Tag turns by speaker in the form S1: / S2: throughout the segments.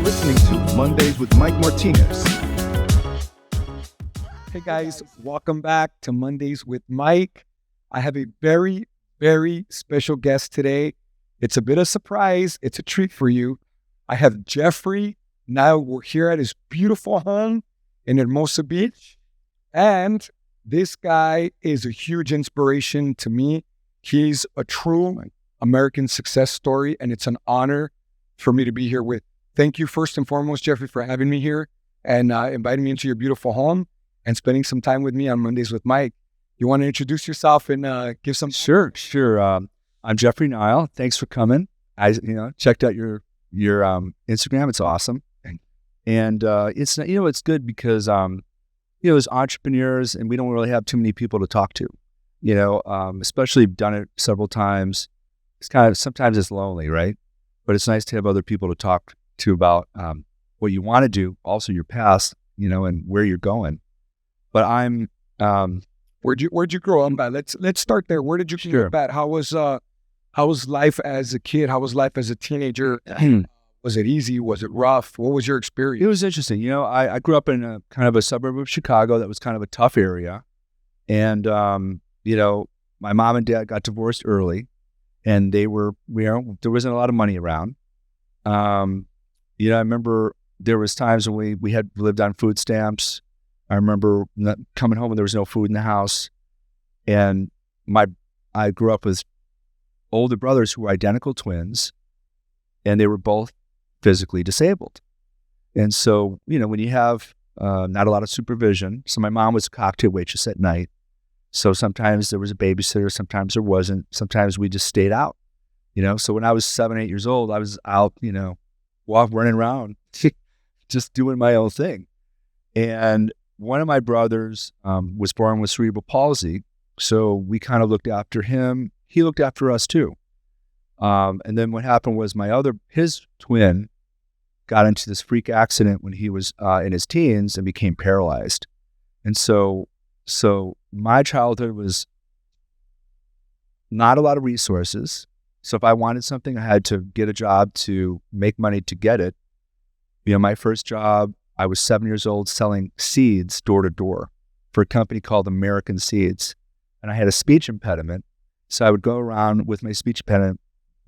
S1: listening to Mondays with Mike Martinez.
S2: Hey guys, welcome back to Mondays with Mike. I have a very, very special guest today. It's a bit of a surprise. It's a treat for you. I have Jeffrey Nile. We're here at his beautiful home in Hermosa Beach. And this guy is a huge inspiration to me. He's a true American success story, and it's an honor for me to be here with. Thank you first and foremost, Jeffrey, for having me here and inviting me into your beautiful home and spending some time with me on Mondays with Mike. You want to introduce yourself and give some...
S3: Sure. I'm Jeffrey Nile. Thanks for coming. I checked out your Instagram. It's awesome. And it's good because as entrepreneurs, and we don't really have too many people to talk to, especially done it several times. It's kind of, sometimes it's lonely, right? But it's nice to have other people to talk to about what you want to do, also your past, and where you're going. But I'm
S2: where'd you grow up at? Let's start there. Where did you grow up at? How was life as a kid? How was life as a teenager? Was it easy? Was it rough? What was your experience?
S3: It was interesting. I grew up in a kind of a suburb of Chicago that was kind of a tough area. And, my mom and dad got divorced early, and they were, there wasn't a lot of money around. I remember there was times when we had lived on food stamps. I remember coming home and there was no food in the house. And I grew up with older brothers who were identical twins, and they were both physically disabled. And so, when you have not a lot of supervision, so my mom was a cocktail waitress at night. So sometimes there was a babysitter, sometimes there wasn't. Sometimes we just stayed out, So when I was 7, 8 years old, I was out, running around, just doing my own thing. And one of my brothers was born with cerebral palsy, so we kind of looked after him. He looked after us too. And then what happened was his twin got into this freak accident when he was in his teens and became paralyzed. And so my childhood was not a lot of resources. So if I wanted something, I had to get a job to make money to get it. My first job, I was 7 years old selling seeds door to door for a company called American Seeds. And I had a speech impediment. So I would go around with my speech impediment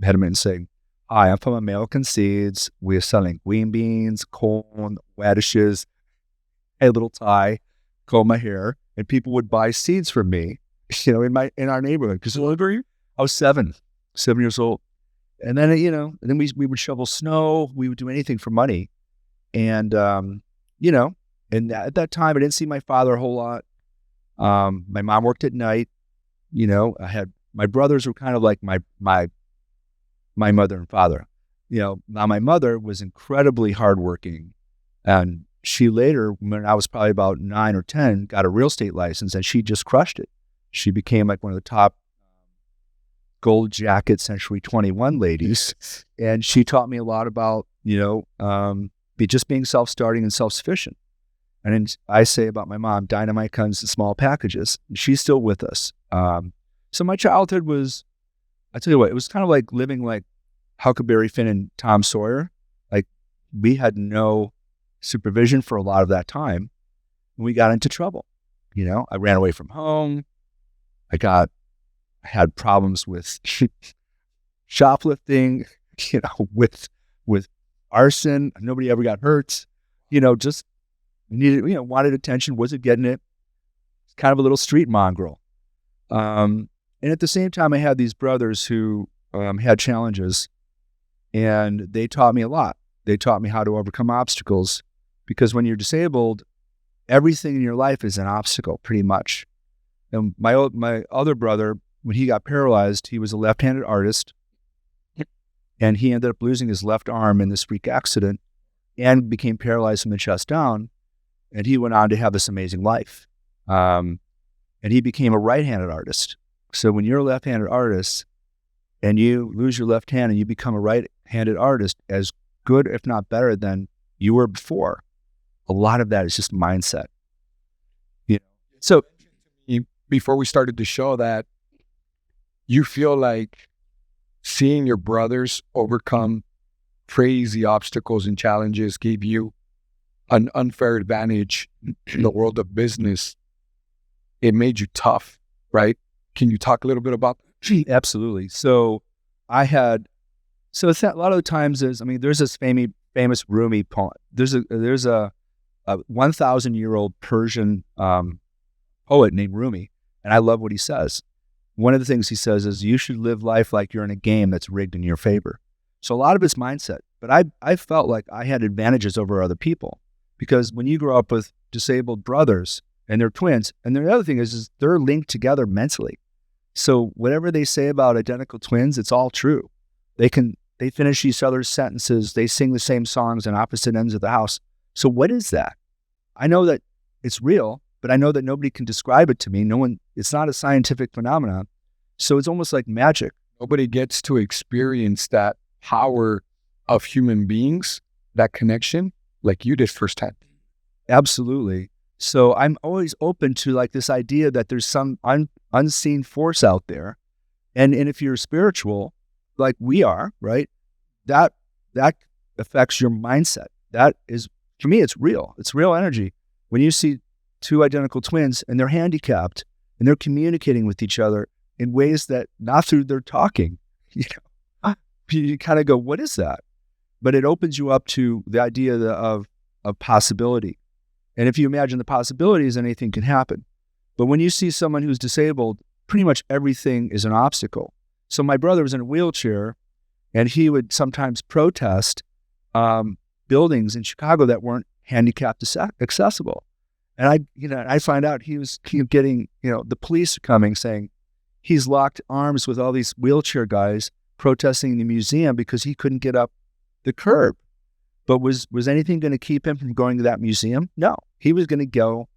S3: and say, "Hi, I'm from American Seeds. We're selling green beans, corn, radishes, a little tie, comb my hair." And people would buy seeds from me, in our neighborhood. Because how old were you? I was 7 years old. And then, we would shovel snow. We would do anything for money. And, and at that time, I didn't see my father a whole lot. My mom worked at night. I had, my brothers were kind of like my mother and father. Now my mother was incredibly hardworking, and she later, when I was probably about 9 or 10, got a real estate license, and she just crushed it. She became like one of the top gold jacket Century 21 ladies, and she taught me a lot about, just being self-starting and self-sufficient. And then I say about my mom, dynamite comes in small packages. She's still with us. So my childhood was, I tell you what, it was kind of like living like Huckleberry Finn and Tom Sawyer. Like, we had no supervision for a lot of that time, and we got into trouble. I ran away from home. I had problems with shoplifting, with arson. Nobody ever got hurt. Just needed, wanted attention, wasn't getting it. Kind of a little street mongrel. And at the same time, I had these brothers who had challenges, and they taught me a lot. They taught me how to overcome obstacles, because when you're disabled, everything in your life is an obstacle, pretty much. And my other brother, when he got paralyzed, he was a left-handed artist, and he ended up losing his left arm in this freak accident and became paralyzed from the chest down. And he went on to have this amazing life. And he became a right-handed artist. So when you're a left-handed artist and you lose your left hand and you become a right-handed artist, as good, if not better, than you were before, a lot of that is just mindset. So
S2: before we started the show, that you feel like seeing your brothers overcome crazy obstacles and challenges gave you an unfair advantage in the world of business. It made you tough, right? Can you talk a little bit about that?
S3: Absolutely. So it's that a lot of the times there's this famous Rumi poem. There's a 1,000-year-old Persian poet named Rumi, and I love what he says. One of the things he says is you should live life like you're in a game that's rigged in your favor. So a lot of it's mindset, but I felt like I had advantages over other people because when you grow up with disabled brothers and they're twins, and the other thing is they're linked together mentally. So whatever they say about identical twins, it's all true. They finish each other's sentences. They sing the same songs on opposite ends of the house. So what is that? I know that it's real, but I know that nobody can describe it to me. It's not a scientific phenomenon. So it's almost like magic.
S2: Nobody gets to experience that power of human beings, that connection, like you did firsthand.
S3: Absolutely. So I'm always open to like this idea that there's some unseen force out there. And if you're spiritual, like we are, right, that affects your mindset. That is, for me, it's real. It's real energy. When you see two identical twins and they're handicapped and they're communicating with each other in ways that not through their talking, you kind of go, what is that? But it opens you up to the idea of possibility. And if you imagine the possibilities, anything can happen. But when you see someone who's disabled, pretty much everything is an obstacle. So my brother was in a wheelchair, and he would sometimes protest buildings in Chicago that weren't handicapped accessible. And I find out he was getting, the police are coming saying he's locked arms with all these wheelchair guys protesting the museum because he couldn't get up the curb. But was anything going to keep him from going to that museum? No. He was going to go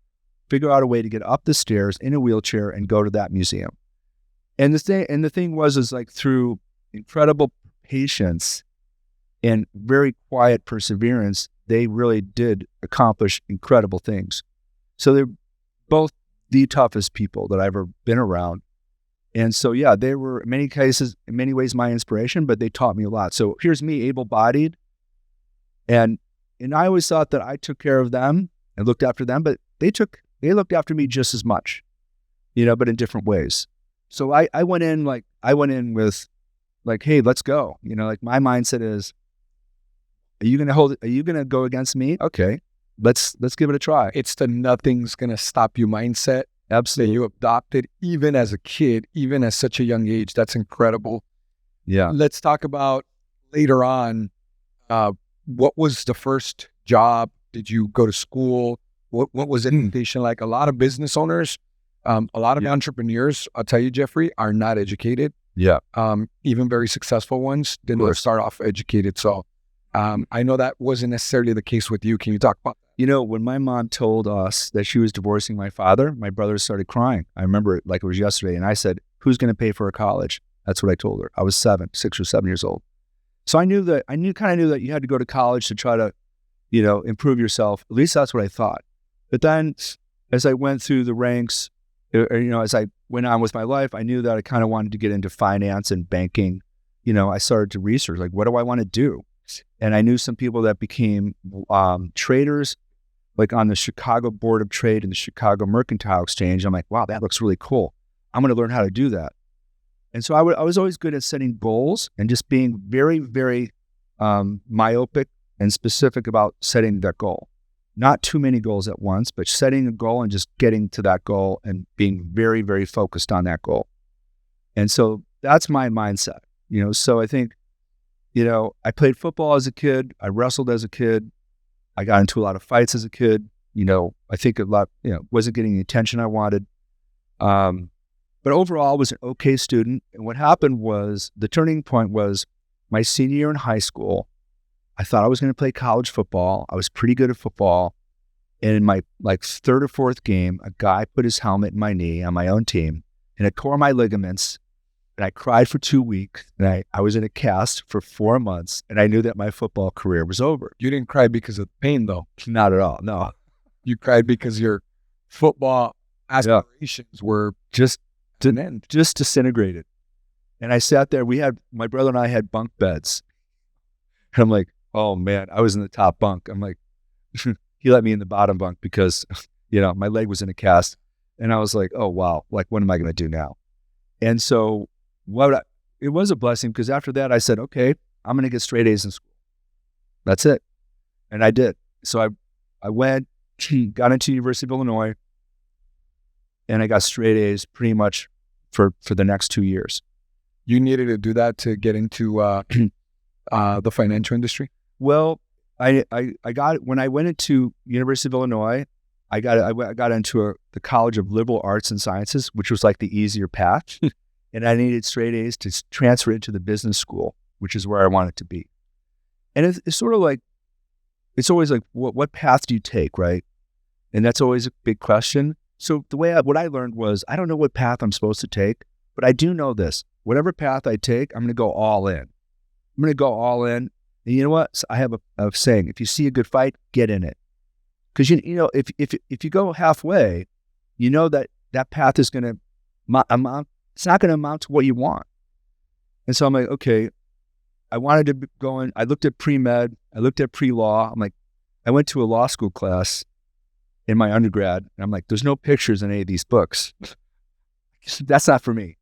S3: figure out a way to get up the stairs in a wheelchair and go to that museum. And the thing was like through incredible patience and very quiet perseverance, they really did accomplish incredible things. So they're both the toughest people that I've ever been around. And so, yeah, they were in many cases, in many ways, my inspiration, but they taught me a lot. So here's me, able-bodied. And I always thought that I took care of them and looked after them, but they looked after me just as much, but in different ways. So I went in with like, hey, let's go. Like my mindset is, are you going to go against me? Okay, let's give it a try.
S2: It's the nothing's going to stop you mindset.
S3: Absolutely.
S2: That you adopted even as a kid, even at such a young age. That's incredible.
S3: Yeah.
S2: Let's talk about later on, what was the first job? Did you go to school? What was education like? A lot of business owners, a lot of entrepreneurs, I'll tell you, Jeffrey, are not educated.
S3: Yeah.
S2: Even very successful ones didn't start off educated. So I know that wasn't necessarily the case with you. Can you talk about that?
S3: When my mom told us that she was divorcing my father, my brother started crying. I remember it like it was yesterday. And I said, who's going to pay for her college? That's what I told her. I was 6 or 7 years old. So I knew that you had to go to college to try to, improve yourself. At least that's what I thought. But then as I went through the ranks, as I went on with my life, I knew that I kind of wanted to get into finance and banking. I started to research, like, what do I want to do? And I knew some people that became traders, like on the Chicago Board of Trade and the Chicago Mercantile Exchange. I'm like, wow, that looks really cool. I'm going to learn how to do that. And so I was always good at setting goals and just being very, very myopic and specific about setting that goal. Not too many goals at once, but setting a goal and just getting to that goal and being very, very focused on that goal. And so that's my mindset. So I think, I played football as a kid. I wrestled as a kid. I got into a lot of fights as a kid. I think a lot, wasn't getting the attention I wanted. But overall, I was an okay student. And what happened was, the turning point was my senior year in high school. I thought I was going to play college football. I was pretty good at football. And in my third or fourth game, a guy put his helmet in my knee on my own team, and it tore my ligaments. And I cried for 2 weeks. And I was in a cast for 4 months. And I knew that my football career was over.
S2: You didn't cry because of pain, though.
S3: Not at all. No.
S2: You cried because your football aspirations were just
S3: disintegrated. And I sat there. My brother and I had bunk beds. And I'm like, oh man, I was in the top bunk. I'm like, he let me in the bottom bunk because, my leg was in a cast. And I was like, oh wow, like what am I going to do now? And so it was a blessing because after that I said, okay, I'm going to get straight A's in school. That's it. And I did. So I went, got into University of Illinois, and I got straight A's pretty much for the next 2 years.
S2: You needed to do that to get into the financial industry?
S3: Well, I got, when I went into University of Illinois, I got into the College of Liberal Arts and Sciences, which was like the easier path. And I needed straight A's to transfer into the business school, which is where I wanted to be. And it's sort of like, it's always like, what path do you take, right? And that's always a big question. So what I learned was, I don't know what path I'm supposed to take, but I do know this. Whatever path I take, I'm going to go all in. I'm going to go all in. And you know what? So I have a saying, if you see a good fight, get in it. Because, if you go halfway, you know that path is going to amount, it's not going to amount to what you want. And so I'm like, okay, I wanted to go in. I looked at pre-med. I looked at pre-law. I'm like, I went to a law school class in my undergrad. And I'm like, there's no pictures in any of these books. That's not for me.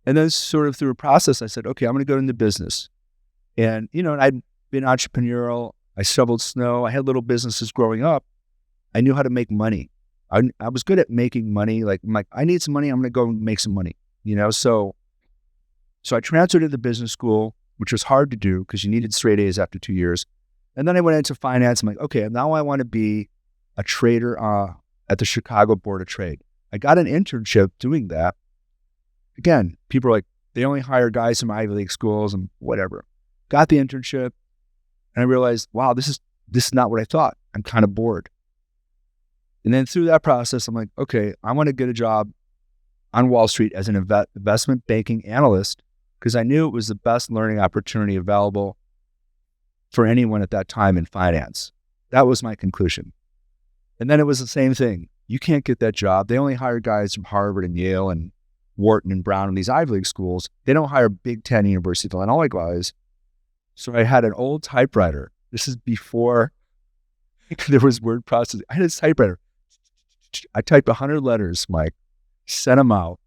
S3: And then sort of through a process, I said, okay, I'm going to go into business. And, I'd been entrepreneurial. I shoveled snow. I had little businesses growing up. I knew how to make money. I was good at making money. Like, I'm like, I need some money. I'm going to go make some money, So I transferred into business school, which was hard to do because you needed straight A's after 2 years. And then I went into finance. I'm like, okay, now I want to be a trader at the Chicago Board of Trade. I got an internship doing that. Again, people are like, they only hire guys from Ivy League schools and whatever. Got the internship, and I realized, wow, this is not what I thought. I'm kind of bored. And then through that process, I'm like, okay, I want to get a job on Wall Street as an investment banking analyst because I knew it was the best learning opportunity available for anyone at that time in finance. That was my conclusion. And then it was the same thing. You can't get that job. They only hire guys from Harvard and Yale and Wharton and Brown and these Ivy League schools. They don't hire Big Ten University of Illinois guys. So I had an old typewriter. This is before there was word processing. I had a typewriter. I typed 100 letters, Mike, sent them out,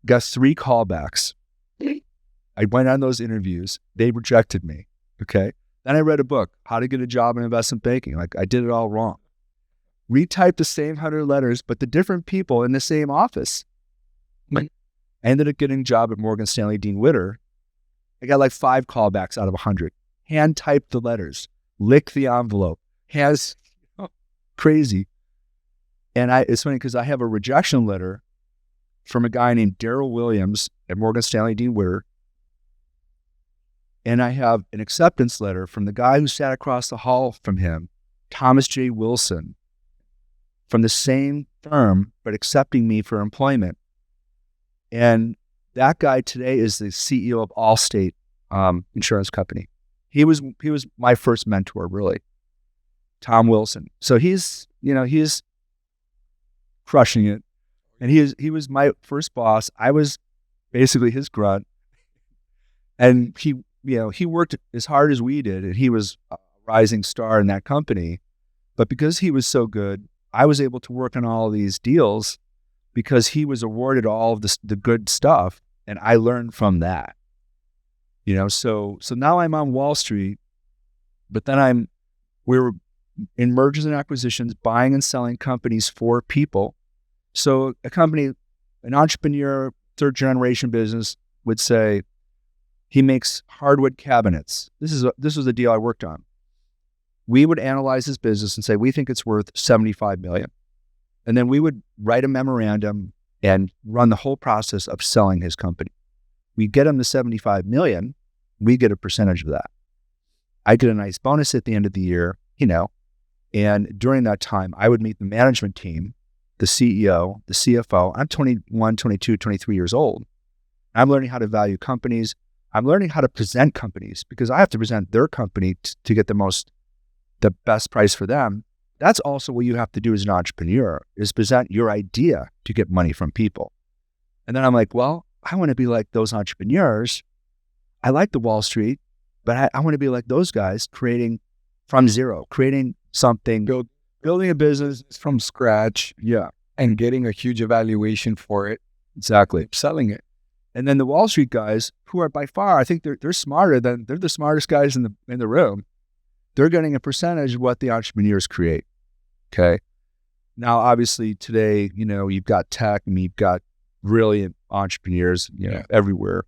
S3: got 3 callbacks. I went on those interviews. They rejected me. Okay. Then I read a book, How to Get a Job in Investment Banking. Like, I did it all wrong. Retyped the same 100 letters, but the different people in the same office. I ended up getting a job at Morgan Stanley Dean Witter. I got like 5 callbacks out of 100. Hand typed the letters, licked the envelope. Crazy. And it's funny because I have a rejection letter from a guy named Darrell Williams at Morgan Stanley Dean Witter. And I have an acceptance letter from the guy who sat across the hall from him, Thomas J. Wilson, from the same firm, but accepting me for employment. And that guy today is the CEO of Allstate Insurance Company. He was my first mentor, really, Tom Wilson. So he's crushing it, and he was my first boss. I was basically his grunt, and he worked as hard as we did, and he was a rising star in that company. But because he was so good, I was able to work on all of these deals because he was awarded all of the good stuff, and I learned from that. So now I'm on Wall Street, but then we were in mergers and acquisitions, buying and selling companies for people. So a company, an entrepreneur, third generation business would say, he makes hardwood cabinets. This was a deal I worked on. We would analyze his business and say, we think it's worth $75 million. And then we would write a memorandum and run the whole process of selling his company. We get him the $75 million. We get a percentage of that. I get a nice bonus at the end of the year, and during that time, I would meet the management team, the CEO, the CFO. I'm 21, 22, 23 years old. I'm learning how to value companies. I'm learning how to present companies because I have to present their company to get the best price for them. That's also what you have to do as an entrepreneur, is present your idea to get money from people. And then I'm like, well, I want to be like those entrepreneurs. I like the Wall Street. But I want to be like those guys, creating from zero, creating something, building a business.
S2: From scratch
S3: Yeah,
S2: and getting a huge evaluation for it,
S3: exactly.
S2: selling it.
S3: And then the Wall Street guys, who are by far, I think they're the smartest guys in the room. They're getting a percentage of what the entrepreneurs create. Okay. Now, obviously, today, you've got tech, and you've got brilliant entrepreneurs, everywhere,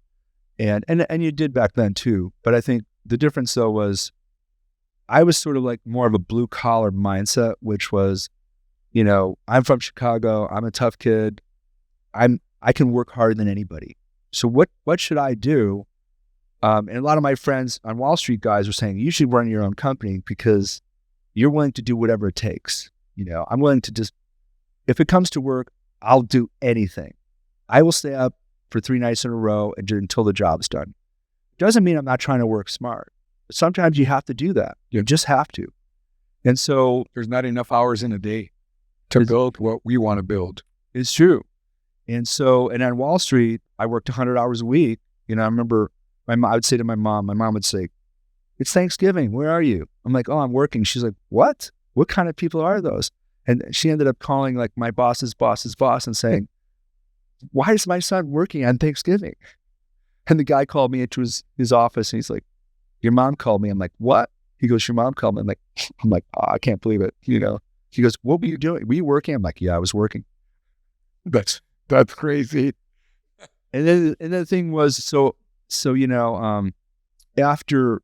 S3: and you did back then too. But I think the difference though was, I was sort of like more of a blue collar mindset, which was, I'm from Chicago. I'm a tough kid. I can work harder than anybody. So what should I do? And a lot of my friends on Wall Street guys were saying, you should run your own company because you're willing to do whatever it takes. I'm willing to just, if it comes to work, I'll do anything. I will stay up for 3 nights in a row until the job's done. Doesn't mean I'm not trying to work smart. But sometimes you have to do that. You just have to. And so
S2: There's not enough hours in a day to build what we want to build.
S3: it's true. And on Wall Street, I worked 100 hours a week. I remember I would say to my mom would say, it's Thanksgiving. Where are you? I'm like, oh, I'm working. She's like, what? What kind of people are those? And she ended up calling like my boss's boss's boss and saying, why is my son working on Thanksgiving? And the guy called me into his office and he's like, your mom called me. I'm like, what? He goes, your mom called me. I'm like, oh, I can't believe it. He goes, what were you doing? Were you working? I'm like, yeah, I was working.
S2: That's crazy.
S3: And then the thing was, after,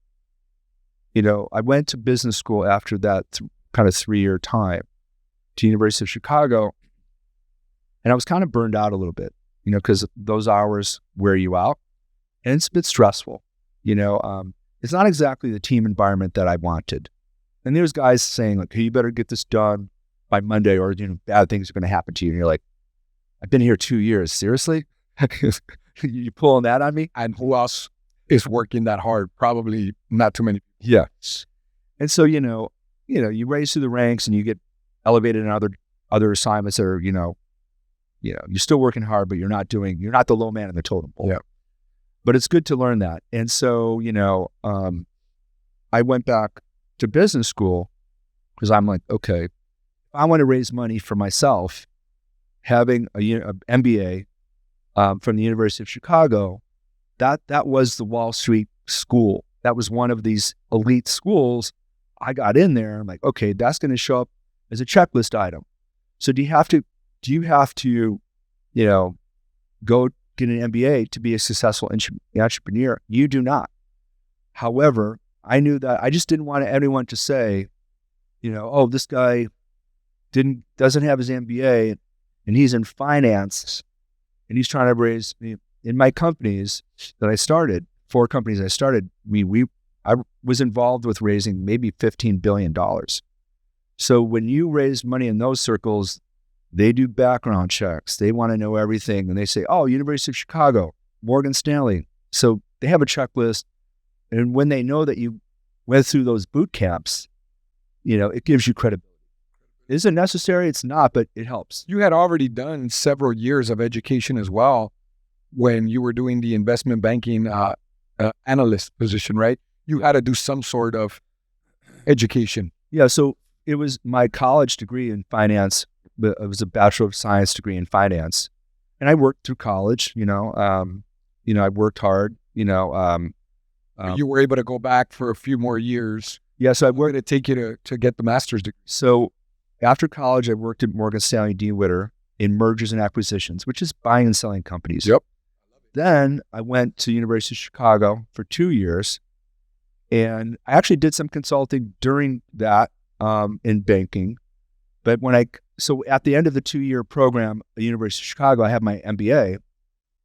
S3: I went to business school after that kind of 3-year time to University of Chicago, and I was kind of burned out a little bit, because those hours wear you out, and it's a bit stressful. It's not exactly the team environment that I wanted. And there's guys saying like, hey, you better get this done by Monday or bad things are going to happen to you. And you're like, I've been here 2 years. Seriously? You pulling that on me?
S2: And who else is working that hard? Probably not too many.
S3: Yeah. And so, you raise through the ranks and you get elevated in other assignments that are, you're still working hard, but you're not the low man in the totem pole.
S2: Yeah.
S3: But it's good to learn that. And so, I went back to business school because I'm like, okay, if I want to raise money for myself, having a MBA from the University of Chicago, that was the Wall Street school. That was one of these elite schools. I got in there. I'm like, okay, that's going to show up as a checklist item. So do you have to, go get an MBA to be a successful entrepreneur? You do not. However, I knew that I just didn't want anyone to say, oh, this guy doesn't have his MBA and he's in finance and he's trying to raise in my companies that I started, 4 companies I started, I was involved with raising maybe $15 billion. So when you raise money in those circles, they do background checks. They want to know everything. And they say, oh, University of Chicago, Morgan Stanley. So they have a checklist. And when they know that you went through those boot camps, it gives you credibility. Is it necessary? It's not, but it helps.
S2: You had already done several years of education as well when you were doing the investment banking analyst position, right? You had to do some sort of education.
S3: Yeah, so it was my college degree in finance. It was a Bachelor of Science degree in finance. And I worked through college, I worked hard,
S2: you were able to go back for a few more years.
S3: Yeah, so I
S2: What did it take you to get the master's degree?
S3: So after college, I worked at Morgan Stanley D. Witter in mergers and acquisitions, which is buying and selling companies.
S2: Yep.
S3: Then I went to University of Chicago for 2 years, and I actually did some consulting during that in banking. But so at the end of the 2-year program at University of Chicago, I had my MBA.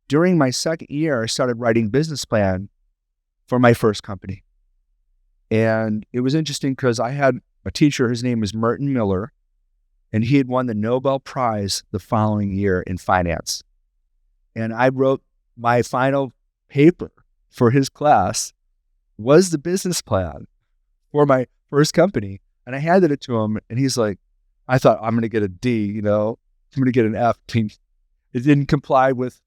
S3: During my second year, I started writing business plan for my first company. And it was interesting because I had a teacher, his name was Merton Miller, and he had won the Nobel Prize the following year in finance. And I wrote my final paper for his class was the business plan for my first company. And I handed it to him, and he's like, I thought I'm going to get a D, I'm going to get an F. It didn't comply with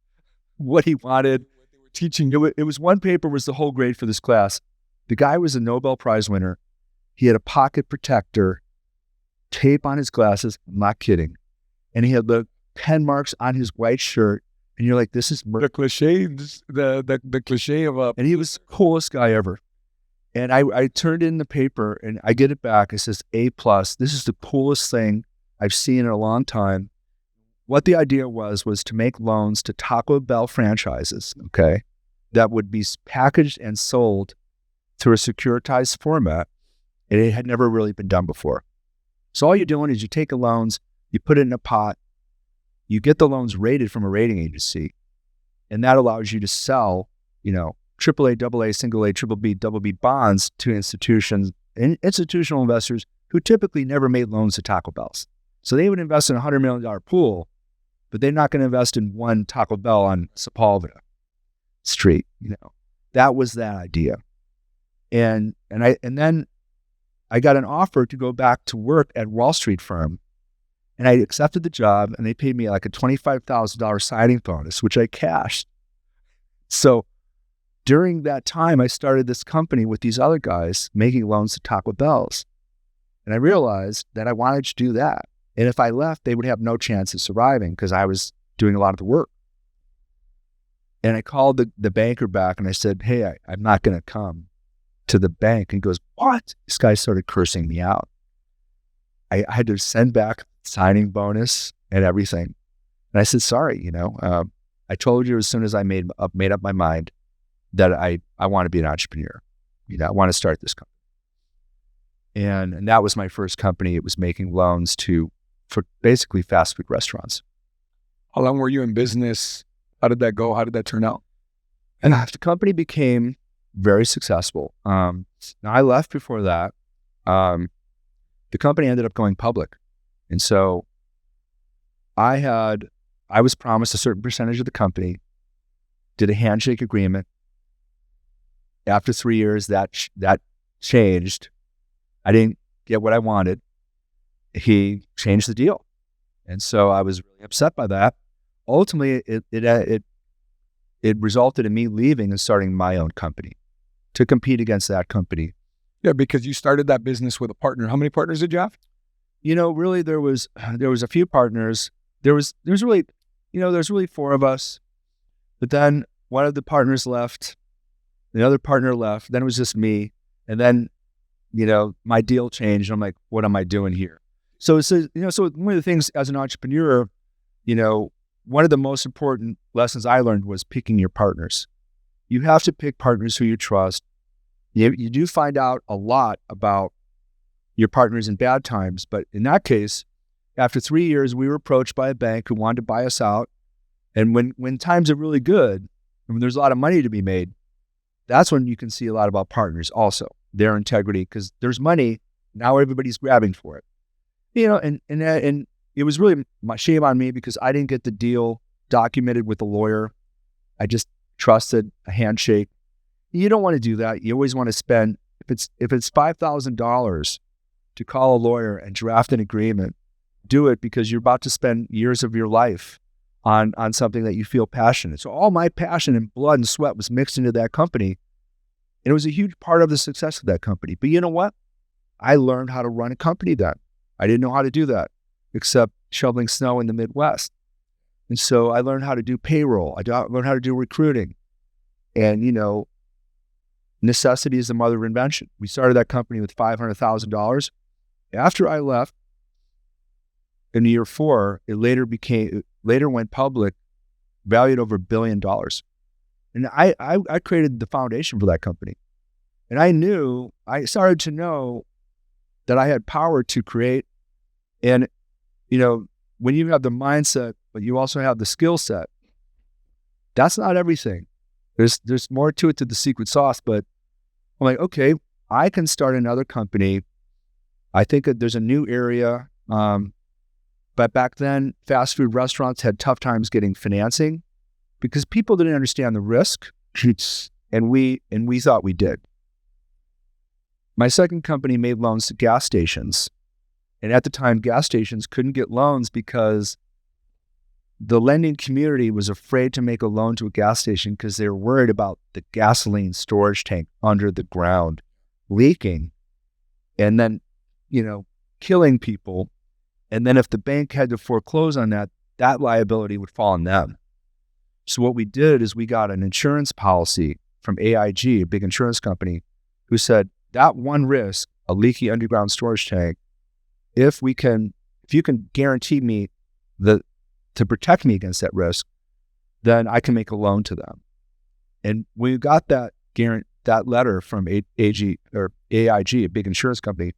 S3: what he wanted.
S2: What they were teaching.
S3: It was one paper was the whole grade for this class. The guy was a Nobel Prize winner. He had a pocket protector, tape on his glasses. I'm not kidding. And he had the pen marks on his white shirt. And you're like, this is
S2: The cliche, the cliche of a.
S3: And he was the coolest guy ever. And I turned in the paper and I get it back. It says A+. This is the coolest thing I've seen in a long time. What the idea was to make loans to Taco Bell franchises, okay, that would be packaged and sold through a securitized format. And it had never really been done before. So all you're doing is you take the loans, you put it in a pot, you get the loans rated from a rating agency, and that allows you to sell, AAA, AA, single A, triple B, double B bonds to institutions and institutional investors who typically never made loans to Taco Bells. So they would invest in a $100 million pool, but they're not going to invest in one Taco Bell on Sepulveda Street. That was that idea. And then I got an offer to go back to work at Wall Street firm, and I accepted the job, and they paid me like a $25,000 signing bonus, which I cashed. So during that time, I started this company with these other guys making loans to Taco Bells. And I realized that I wanted to do that. And if I left, they would have no chance of surviving because I was doing a lot of the work. And I called the banker back and I said, hey, I'm not going to come to the bank. And he goes, what? This guy started cursing me out. I had to send back signing bonus and everything. And I said, sorry, I told you as soon as I made up my mind that I want to be an entrepreneur. I want to start this company. And that was my first company. It was making loans for basically fast food restaurants.
S2: How long were you in business? How did that go? How did that turn out?
S3: And the company became very successful. Now I left before that. The company ended up going public. And so I was promised a certain percentage of the company, did a handshake agreement. After 3 years, that changed. I didn't get what I wanted. He changed the deal. And so I was really upset by that. Ultimately, it resulted in me leaving and starting my own company to compete against that company.
S2: Yeah, because you started that business with a partner. How many partners did you have?
S3: Really there was a few partners. There's really four of us. But then one of the partners left, the other partner left, then it was just me. And then, my deal changed. I'm like, what am I doing here? So so one of the things as an entrepreneur, one of the most important lessons I learned was picking your partners. You have to pick partners who you trust. You do find out a lot about your partners in bad times. But in that case, after 3 years, we were approached by a bank who wanted to buy us out. And when times are really good, and when there's a lot of money to be made, that's when you can see a lot about partners also, their integrity, because there's money. Now everybody's grabbing for it. And it was really my shame on me because I didn't get the deal documented with a lawyer. I just trusted a handshake. You don't want to do that. You always want to spend, if it's $5,000 to call a lawyer and draft an agreement, do it because you're about to spend years of your life on something that you feel passionate. So all my passion and blood and sweat was mixed into that company. And it was a huge part of the success of that company. But you know what? I learned how to run a company then. I didn't know how to do that except shoveling snow in the Midwest. And so I learned how to do payroll. I learned how to do recruiting. And, necessity is the mother of invention. We started that company with $500,000. After I left, in year 4, it later went public, valued over $1 billion. And I created the foundation for that company. And I started to know that I had power to create. And, when you have the mindset, but you also have the skill set, that's not everything. There's more to it, to the secret sauce. But I'm like, okay, I can start another company. I think that there's a new area. But back then, fast food restaurants had tough times getting financing because people didn't understand the risk, and we thought we did. My second company made loans to gas stations. And at the time, gas stations couldn't get loans because the lending community was afraid to make a loan to a gas station because they were worried about the gasoline storage tank under the ground leaking and then, killing people. And then if the bank had to foreclose on that, that liability would fall on them. So what we did is we got an insurance policy from AIG, a big insurance company, who said that one risk, a leaky underground storage tank, if you can guarantee me to protect me against that risk, then I can make a loan to them. And we got that letter from AIG, a big insurance company,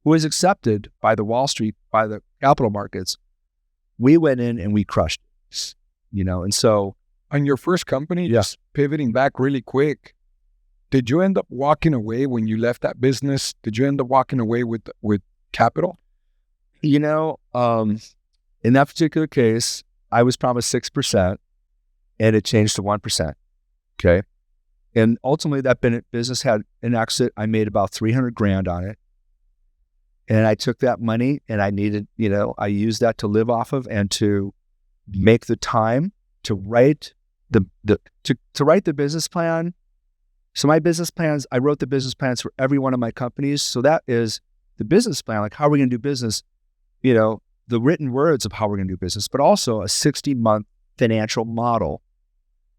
S3: who was accepted by the Wall Street, by the capital markets. We went in and we crushed it, and so.
S2: On your first company, just pivoting back really quick, did you end up walking away when you left that business? Did you end up walking away with capital?
S3: In that particular case, I was promised 6% and it changed to 1%. Okay. And ultimately that business had an exit. I made about $300,000 on it. And I took that money and I needed, I used that to live off of and to make the time to write to write the business plan. So my business plans, I wrote the business plans for every one of my companies. So that is the business plan, like how are we going to do business, the written words of how we're going to do business, but also a 60-month financial model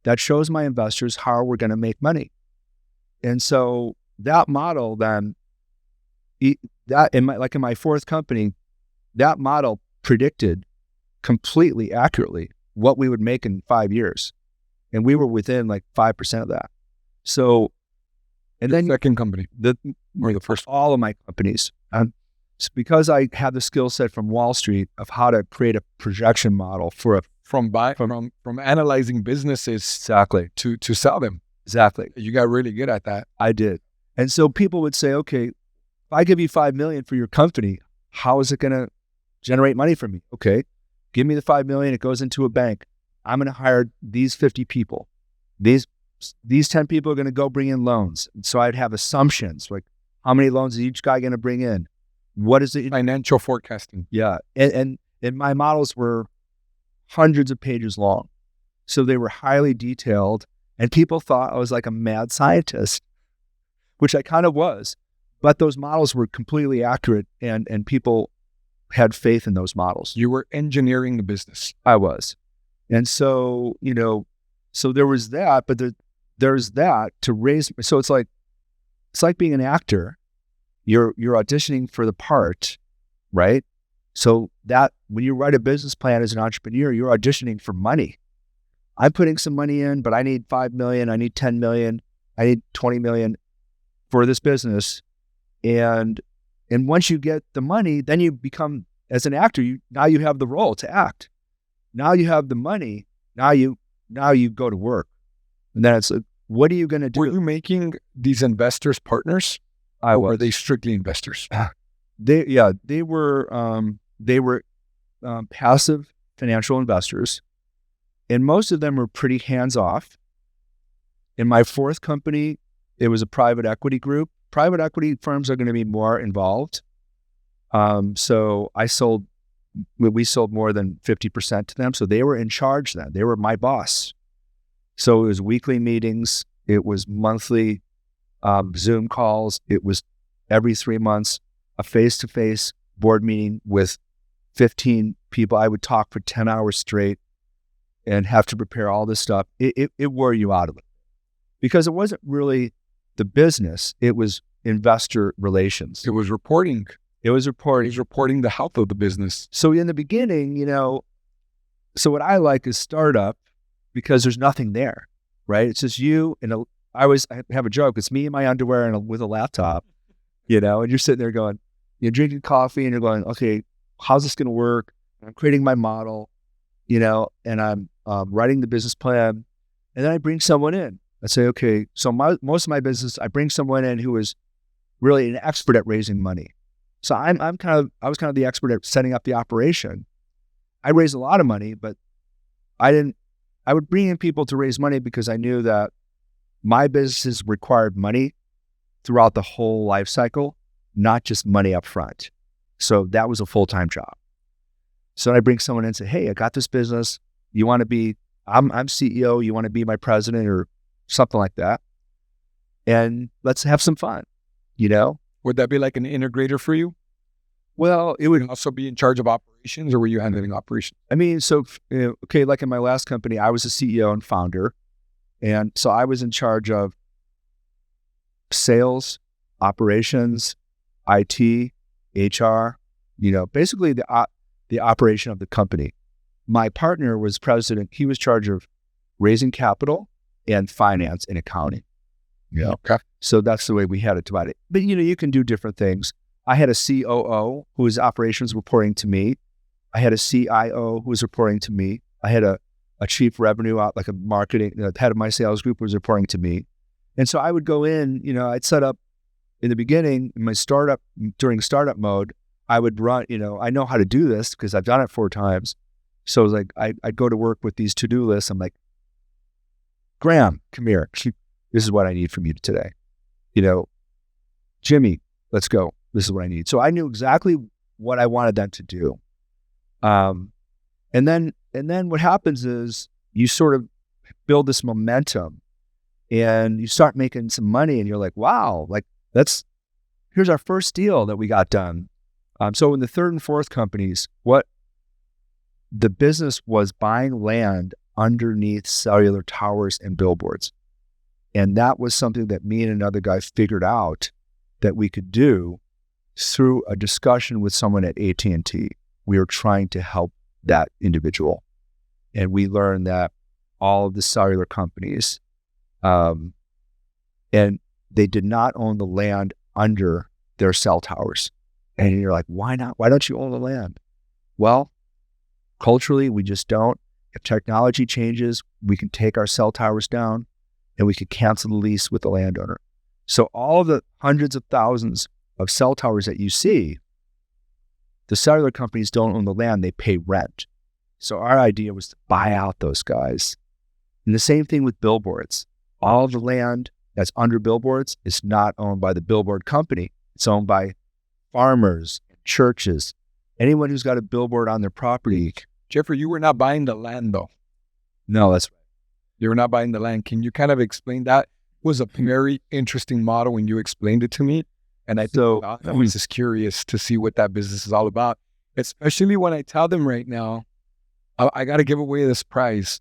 S3: that shows my investors how we're going to make money. And so that model then, in my fourth company, that model predicted completely accurately what we would make in 5 years. And we were within like 5% of that. So, and then
S2: second company,
S3: the first, all of my companies, because I had the skill set from Wall Street of how to create a projection model
S2: from analyzing businesses
S3: exactly
S2: to sell them.
S3: Exactly.
S2: You got really good at that.
S3: I did. And so people would say, okay, if I give you $5 million for your company, how is it going to generate money for me? Okay, give me the $5 million. It goes into a bank. I'm going to hire these 50 people. These 10 people are going to go bring in loans. And so I'd have assumptions like how many loans is each guy going to bring in? What is it?
S2: Financial forecasting.
S3: Yeah. And my models were hundreds of pages long. So they were highly detailed and people thought I was like a mad scientist, which I kind of was. But those models were completely accurate and people had faith in those models.
S2: You were engineering the business.
S3: I was. And so, so there was that, but there's that to raise. So it's like being an actor. You're auditioning for the part, right? So that when you write a business plan as an entrepreneur, you're auditioning for money. I'm putting some money in, but I need 5 million, I need 10 million, I need 20 million for this business. And once you get the money, then you become, as an actor, now you have the role to act. Now you have the money. Now you go to work. And then it's like, what are you going to do?
S2: Were you making these investors partners?
S3: Or
S2: were they strictly investors?
S3: They were passive financial investors. And most of them were pretty hands-off. In my fourth company, it was a private equity group. Private equity firms are going to be more involved. So we sold more than 50% to them. So they were in charge then. They were my boss. So it was weekly meetings. It was monthly Zoom calls. It was every 3 months, a face-to-face board meeting with 15 people. I would talk for 10 hours straight and have to prepare all this stuff. It wore you out of it because it wasn't really the business. It was investor relations.
S2: It was reporting.
S3: It was
S2: reporting the health of the business.
S3: So in the beginning, so what I like is startup because there's nothing there, right? It's just you and I have a joke. It's me in my underwear and with a laptop, and you're sitting there going, you're drinking coffee and you're going, okay, how's this going to work? I'm creating my model, and I'm writing the business plan. And then I bring someone in. I say, okay, so most of my business, I bring someone in who is really an expert at raising money. So I was kind of the expert at setting up the operation. I raised a lot of money, but I would bring in people to raise money because I knew that my businesses required money throughout the whole life cycle, not just money up front. So that was a full-time job. So then I bring someone in and say, hey, I got this business. You want to be, I'm CEO. You want to be my president or something like that. And let's have some fun, you know?
S2: Would that be like an integrator for you?
S3: Well, it would
S2: Also be in charge of operations, or were you handling operations?
S3: I mean, so, okay, like in my last company, I was a CEO and founder. And so I was in charge of sales, operations, IT, HR, basically the operation of the company. My partner was president. He was in charge of raising capital and finance and accounting. Yeah.
S2: Okay.
S3: So that's the way we had it divided. But, you can do different things. I had a COO whose operations reporting to me. I had a CIO who was reporting to me. I had a chief revenue out, like a marketing, the head of my sales group was reporting to me. And so I would go in, I'd set up in the beginning, in my during startup mode, I would run, I know how to do this because I've done it 4 times. So it was like, I'd go to work with these to-do lists. I'm like, Graham, come here. This is what I need from you today. Jimmy, let's go. This is what I need. So I knew exactly what I wanted them to do. And then what happens is you sort of build this momentum and you start making some money and you're like, wow, like here's our first deal that we got done. So in the third and fourth companies, what the business was buying land underneath cellular towers and billboards. And that was something that me and another guy figured out that we could do through a discussion with someone at AT&T. We were trying to help that individual. And we learned that all of the cellular companies, and they did not own the land under their cell towers. And you're like, why not? Why don't you own the land? Well, culturally, we just don't. If technology changes, we can take our cell towers down and we could cancel the lease with the landowner. So all of the hundreds of thousands of cell towers that you see, the cellular companies don't own the land, they pay rent. So our idea was to buy out those guys. And the same thing with billboards. All of the land that's under billboards is not owned by the billboard company. It's owned by farmers, churches, anyone who's got a billboard on their property.
S2: Jeffrey, you were not buying the land though.
S3: No, that's right.
S2: You were not buying the land. Can you kind of explain that? It was a very interesting model when you explained it to me. And I was just curious to see what that business is all about, especially when I tell them right now, I got to give away this prize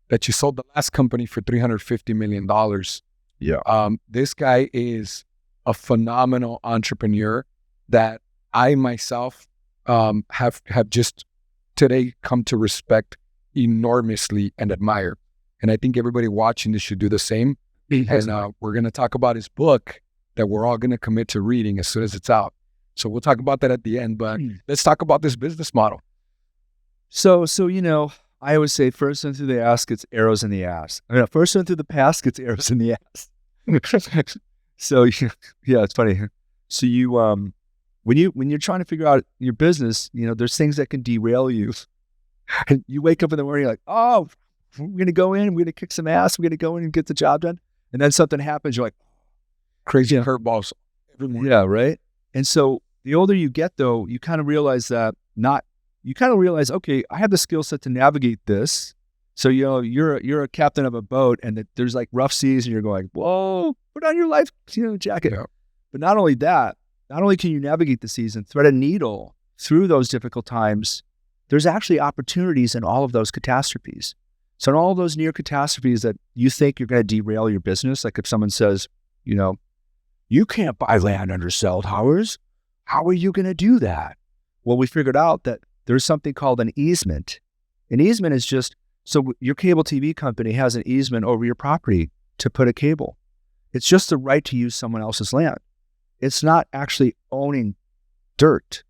S2: that you sold the last company for $350 million.
S3: Yeah.
S2: This guy is a phenomenal entrepreneur that I myself have just today come to respect enormously and admire. And I think everybody watching this should do the same. And we're going to talk about his book that we're all going to commit to reading as soon as it's out. So we'll talk about that at the end, but let's talk about this business model.
S3: So I always say first one through the ass gets arrows in the ass. First one through the pass gets arrows in the ass. So yeah, it's funny. So you, when you're trying to figure out your business, there's things that can derail you. And you wake up in the morning, you're like, oh, we're going to go in, we're going to kick some ass, we're going to go in and get the job done. And then something happens, you're like,
S2: crazy curveballs every morning.
S3: Yeah, right. And so the older you get, though, you kind of realize okay, I have the skill set to navigate this. So you're a captain of a boat, and there's like rough seas, and you're going, whoa, put on your life jacket. Yeah. But not only that, not only can you navigate the seas and thread a needle through those difficult times, there's actually opportunities in all of those catastrophes. So in all of those near catastrophes that you think you're going to derail your business, like if someone says, you can't buy land under cell towers. How are you going to do that? Well, we figured out that there's something called an easement. An easement is just, so your cable TV company has an easement over your property to put a cable. It's just the right to use someone else's land. It's not actually owning dirt.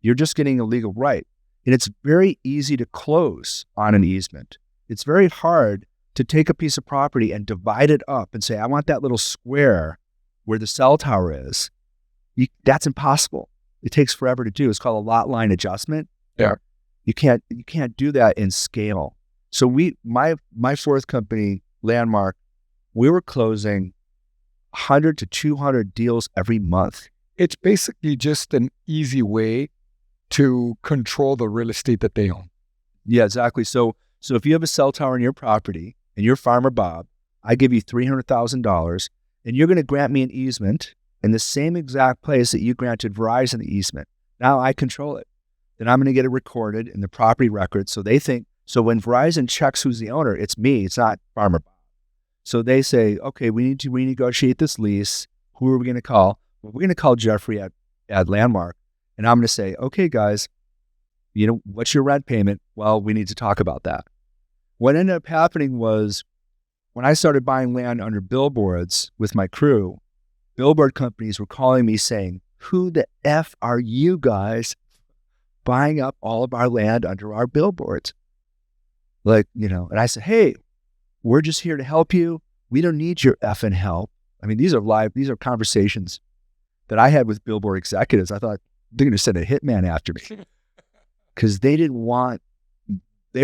S3: You're just getting a legal right. And it's very easy to close on an easement. It's very hard to take a piece of property and divide it up and say, I want that little square where the cell tower is. That's impossible. It takes forever to do. It's called a lot line adjustment.
S2: Yeah.
S3: You can't do that in scale. So my fourth company, Landmark, we were closing 100 to 200 deals every month.
S2: It's basically just an easy way to control the real estate that they own.
S3: Yeah, exactly. So if you have a cell tower on your property and you're Farmer Bob, I give you $300,000 and you're going to grant me an easement in the same exact place that you granted Verizon the easement. Now I control it. Then I'm going to get it recorded in the property record. So they think, so when Verizon checks who's the owner, it's me, it's not Farmer Bob. So they say, okay, we need to renegotiate this lease. Who are we going to call? Well, we're going to call Jeffrey at Landmark. And I'm going to say, okay, guys, what's your rent payment? Well, we need to talk about that. What ended up happening was when I started buying land under billboards with my crew, billboard companies were calling me saying, who the F are you guys buying up all of our land under our billboards? And I said, hey, we're just here to help you. We don't need your effing help. I mean, these are conversations that I had with billboard executives. I thought they're going to send a hitman after me because they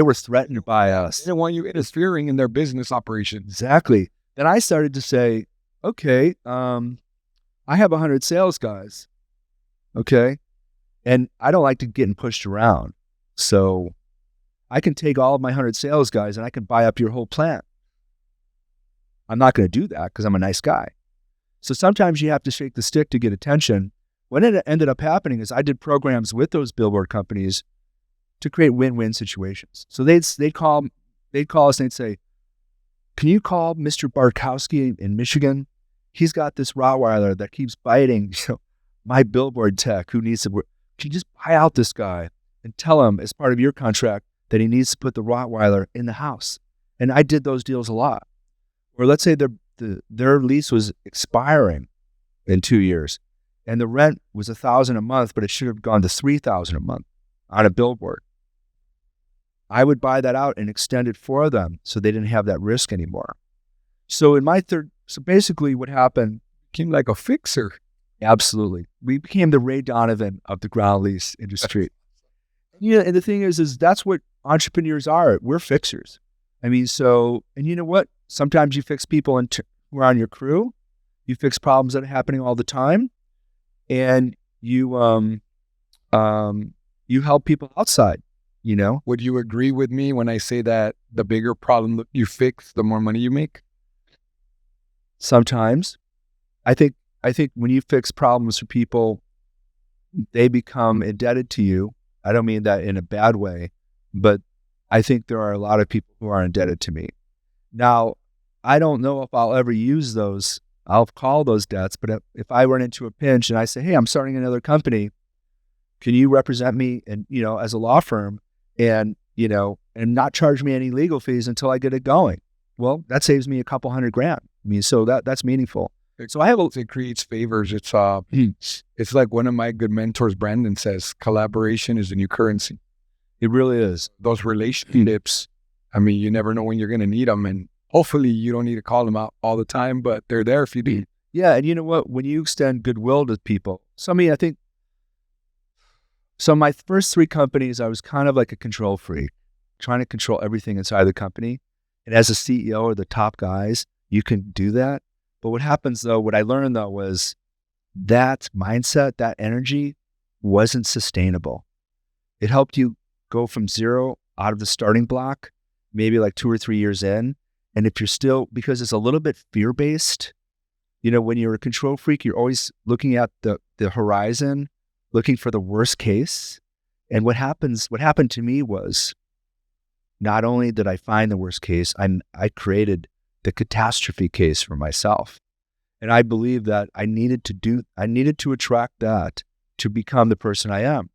S3: were threatened by us.
S2: They didn't want you interfering in their business operations.
S3: Exactly. Then I started to say, okay, I have 100 sales guys. Okay. And I don't like to get pushed around. So I can take all of my 100 sales guys and I can buy up your whole plant. I'm not going to do that because I'm a nice guy. So sometimes you have to shake the stick to get attention. What ended up happening is I did programs with those billboard companies to create win-win situations. So they'd call us and they'd say, can you call Mr. Barkowski in Michigan? He's got this Rottweiler that keeps biting my billboard tech who needs to work. Can you just buy out this guy and tell him as part of your contract that he needs to put the Rottweiler in the house? And I did those deals a lot. Or let's say their lease was expiring in 2 years and the rent was $1,000 a month, but it should have gone to $3,000 a month on a billboard. I would buy that out and extend it for them so they didn't have that risk anymore. So basically what happened,
S2: Became like a fixer.
S3: absolutely, we became the Ray Donovan of the ground lease industry. And the thing is that's what entrepreneurs are. We're fixers. I mean, and you know what? Sometimes you fix people who are on your crew. You fix problems that are happening all the time, and you help people outside.
S2: Would you agree with me when I say that the bigger problem that you fix, the more money you make?
S3: Sometimes, I think when you fix problems for people, they become indebted to you. I don't mean that in a bad way, but I think there are a lot of people who are indebted to me. Now, I don't know if I'll ever use those. I'll call those debts, but if I run into a pinch and I say, hey, I'm starting another company, can you represent me and, as a law firm and not charge me any legal fees until I get it going? Well, that saves me a couple $100,000. I mean, so that's meaningful. So
S2: It creates favors. It's like one of my good mentors, Brandon, says, collaboration is the new currency.
S3: It really is.
S2: Those relationships, I mean, you never know when you're going to need them. And hopefully you don't need to call them out all the time, but they're there if you do.
S3: Yeah. And you know what? When you extend goodwill to people, so my first 3 companies, I was kind of like a control freak, trying to control everything inside the company. And as a CEO or the top guys, you can do that. But what I learned though, was that mindset, that energy wasn't sustainable. It helped you go from zero out of the starting block, maybe like 2 or 3 years in. And if you're still, because it's a little bit fear-based, when you're a control freak, you're always looking at the horizon, looking for the worst case. And what happened to me was not only did I find the worst case, I created the catastrophe case for myself. And I believe that I needed to attract that to become the person I am.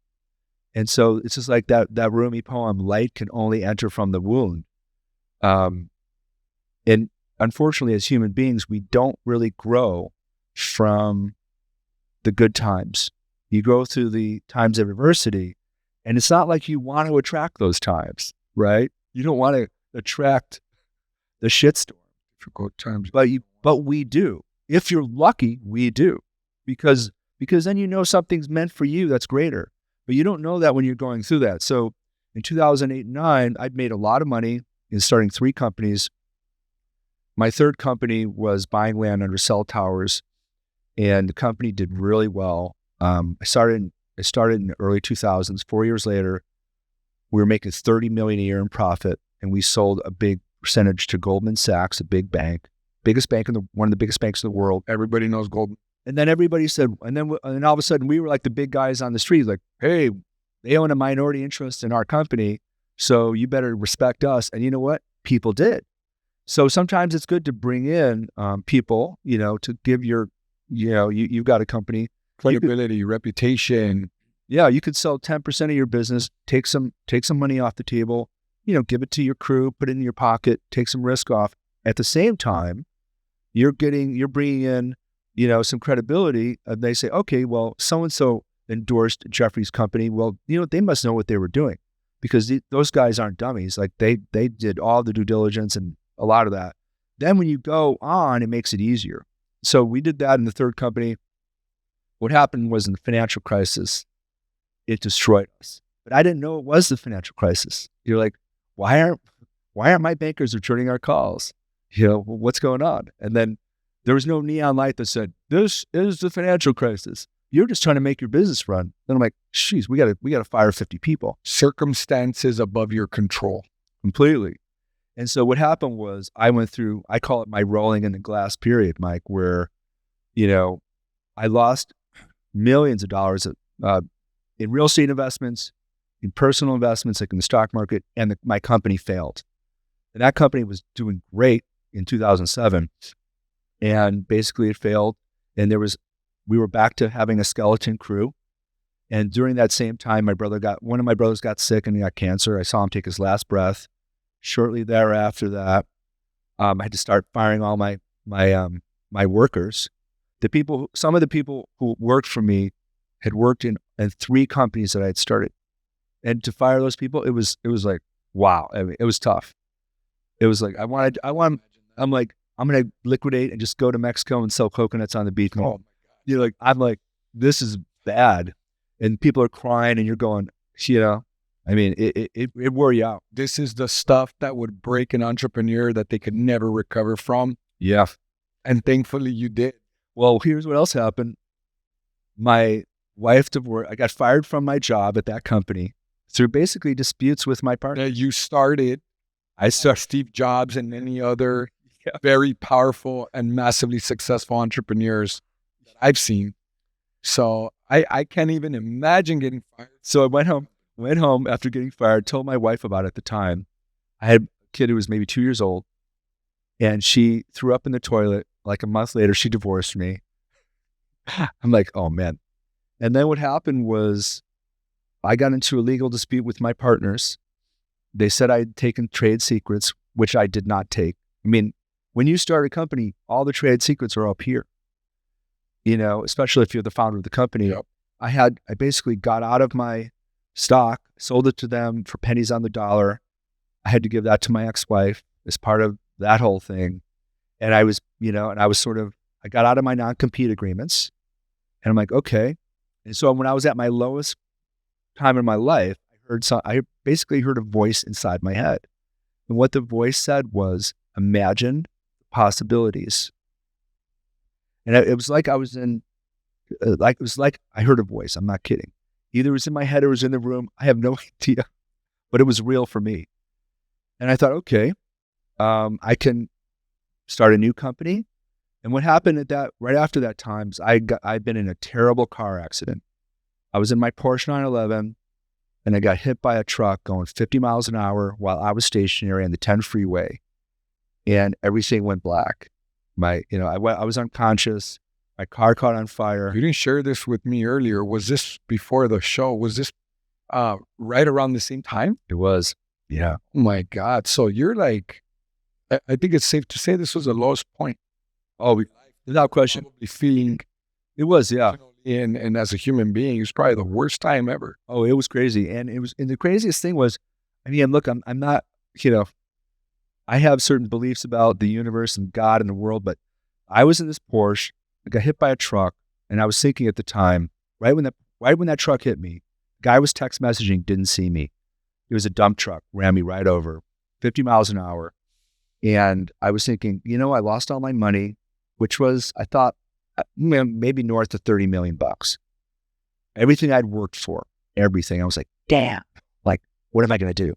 S3: And so it's just like that Rumi poem, light can only enter from the wound. And unfortunately, as human beings, we don't really grow from the good times. You go through the times of adversity, and it's not like you want to attract those times, right? You don't want to attract the shitstorm,
S2: Difficult times.
S3: but we do. If you're lucky, we do, because then something's meant for you that's greater. But you don't know that when you're going through that. So in 2008 and 2009, I'd made a lot of money in starting 3 companies. My third company was buying land under cell towers, and the company did really well. I started I started in the early 2000s. 4 years later, we were making $30 million a year in profit, and we sold a big percentage to Goldman Sachs, a big bank, one of the biggest banks in the world.
S2: Everybody knows Goldman.
S3: And then everybody said, and then all of a sudden we were like the big guys on the street, like, hey, they own a minority interest in our company, so you better respect us. And you know what? People did. So sometimes it's good to bring in people, to give your, you've got a company.
S2: Credibility, reputation.
S3: Yeah, you could sell 10% of your business, take some money off the table, give it to your crew, put it in your pocket, take some risk off. At the same time, you're bringing in, some credibility. And they say, okay, well, so-and-so endorsed Jeffrey's company. Well, they must know what they were doing, because those guys aren't dummies. Like they did all the due diligence and a lot of that. Then when you go on, it makes it easier. So we did that in the third company. What happened was, in the financial crisis, it destroyed us. But I didn't know it was the financial crisis. You're like, why aren't my bankers returning our calls? What's going on? And then there was no neon light that said, this is the financial crisis. You're just trying to make your business run. Then I'm like, geez, we gotta fire 50 people.
S2: Circumstances above your control.
S3: Completely. And so what happened was, I went through, I call it my rolling in the glass period, Mike, where, I lost millions of dollars in real estate investments, in personal investments, like in the stock market, and my company failed. And that company was doing great in 2007. And basically it failed. And we were back to having a skeleton crew. And during that same time, one of my brothers got sick and he got cancer. I saw him take his last breath. Shortly thereafter that, I had to start firing all my workers. Some of the people who worked for me had worked in 3 companies that I had started. And to fire those people, it was like, wow. I mean, it was tough. It was like, I'm like, I'm going to liquidate and just go to Mexico and sell coconuts on the beach.
S2: Oh my
S3: God. I'm like, this is bad. And people are crying and you're going, I mean, it wore you out.
S2: This is the stuff that would break an entrepreneur that they could never recover from.
S3: Yeah.
S2: And thankfully you did.
S3: Well, here's what else happened. My wife divorced. I got fired from my job at that company through basically disputes with my partner.
S2: You started. I saw Steve Jobs and many other very powerful and massively successful entrepreneurs that I've seen. So I can't even imagine getting fired.
S3: So I went home after getting fired, told my wife about it at the time. I had a kid who was maybe 2 years old, and she threw up in the toilet. Like a month later, she divorced me. I'm like, oh man. And then what happened was, I got into a legal dispute with my partners. They said I had taken trade secrets, which I did not take. I mean, when you start a company, all the trade secrets are up here, especially if you're the founder of the company.
S2: Yep.
S3: I basically got out of my stock, sold it to them for pennies on the dollar. I had to give that to my ex-wife as part of that whole thing. And I was, I got out of my non-compete agreements, and I'm like, okay. And so when I was at my lowest time in my life, I basically heard a voice inside my head. And what the voice said was, imagine possibilities. And it was like I was in, it was like I heard a voice. I'm not kidding. Either it was in my head or it was in the room. I have no idea, but it was real for me. And I thought, okay, I can start a new company. And what happened right after that time is I'd been in a terrible car accident. I was in my Porsche 911 and I got hit by a truck going 50 miles an hour while I was stationary on the 10 freeway, and everything went black. I was unconscious. My car caught on fire.
S2: You didn't share this with me earlier. Was this before the show? Was this right around the same time?
S3: It was. Yeah.
S2: Oh my God. So you're like, I think it's safe to say this was the lowest point.
S3: Oh, without question.
S2: Probably feeling.
S3: It was, yeah.
S2: And as a human being, it was probably the worst time ever.
S3: Oh, it was crazy. And the craziest thing was, look, I'm not, I have certain beliefs about the universe and God and the world, but I was in this Porsche, I got hit by a truck, and I was thinking at the time, right when that truck hit me, guy was text messaging, didn't see me. It was a dump truck, ran me right over, 50 miles an hour. And I was thinking, I lost all my money, which was, I thought, maybe north of $30 million. everything I'd worked for, everything. I was like, damn, like, what am I going to do?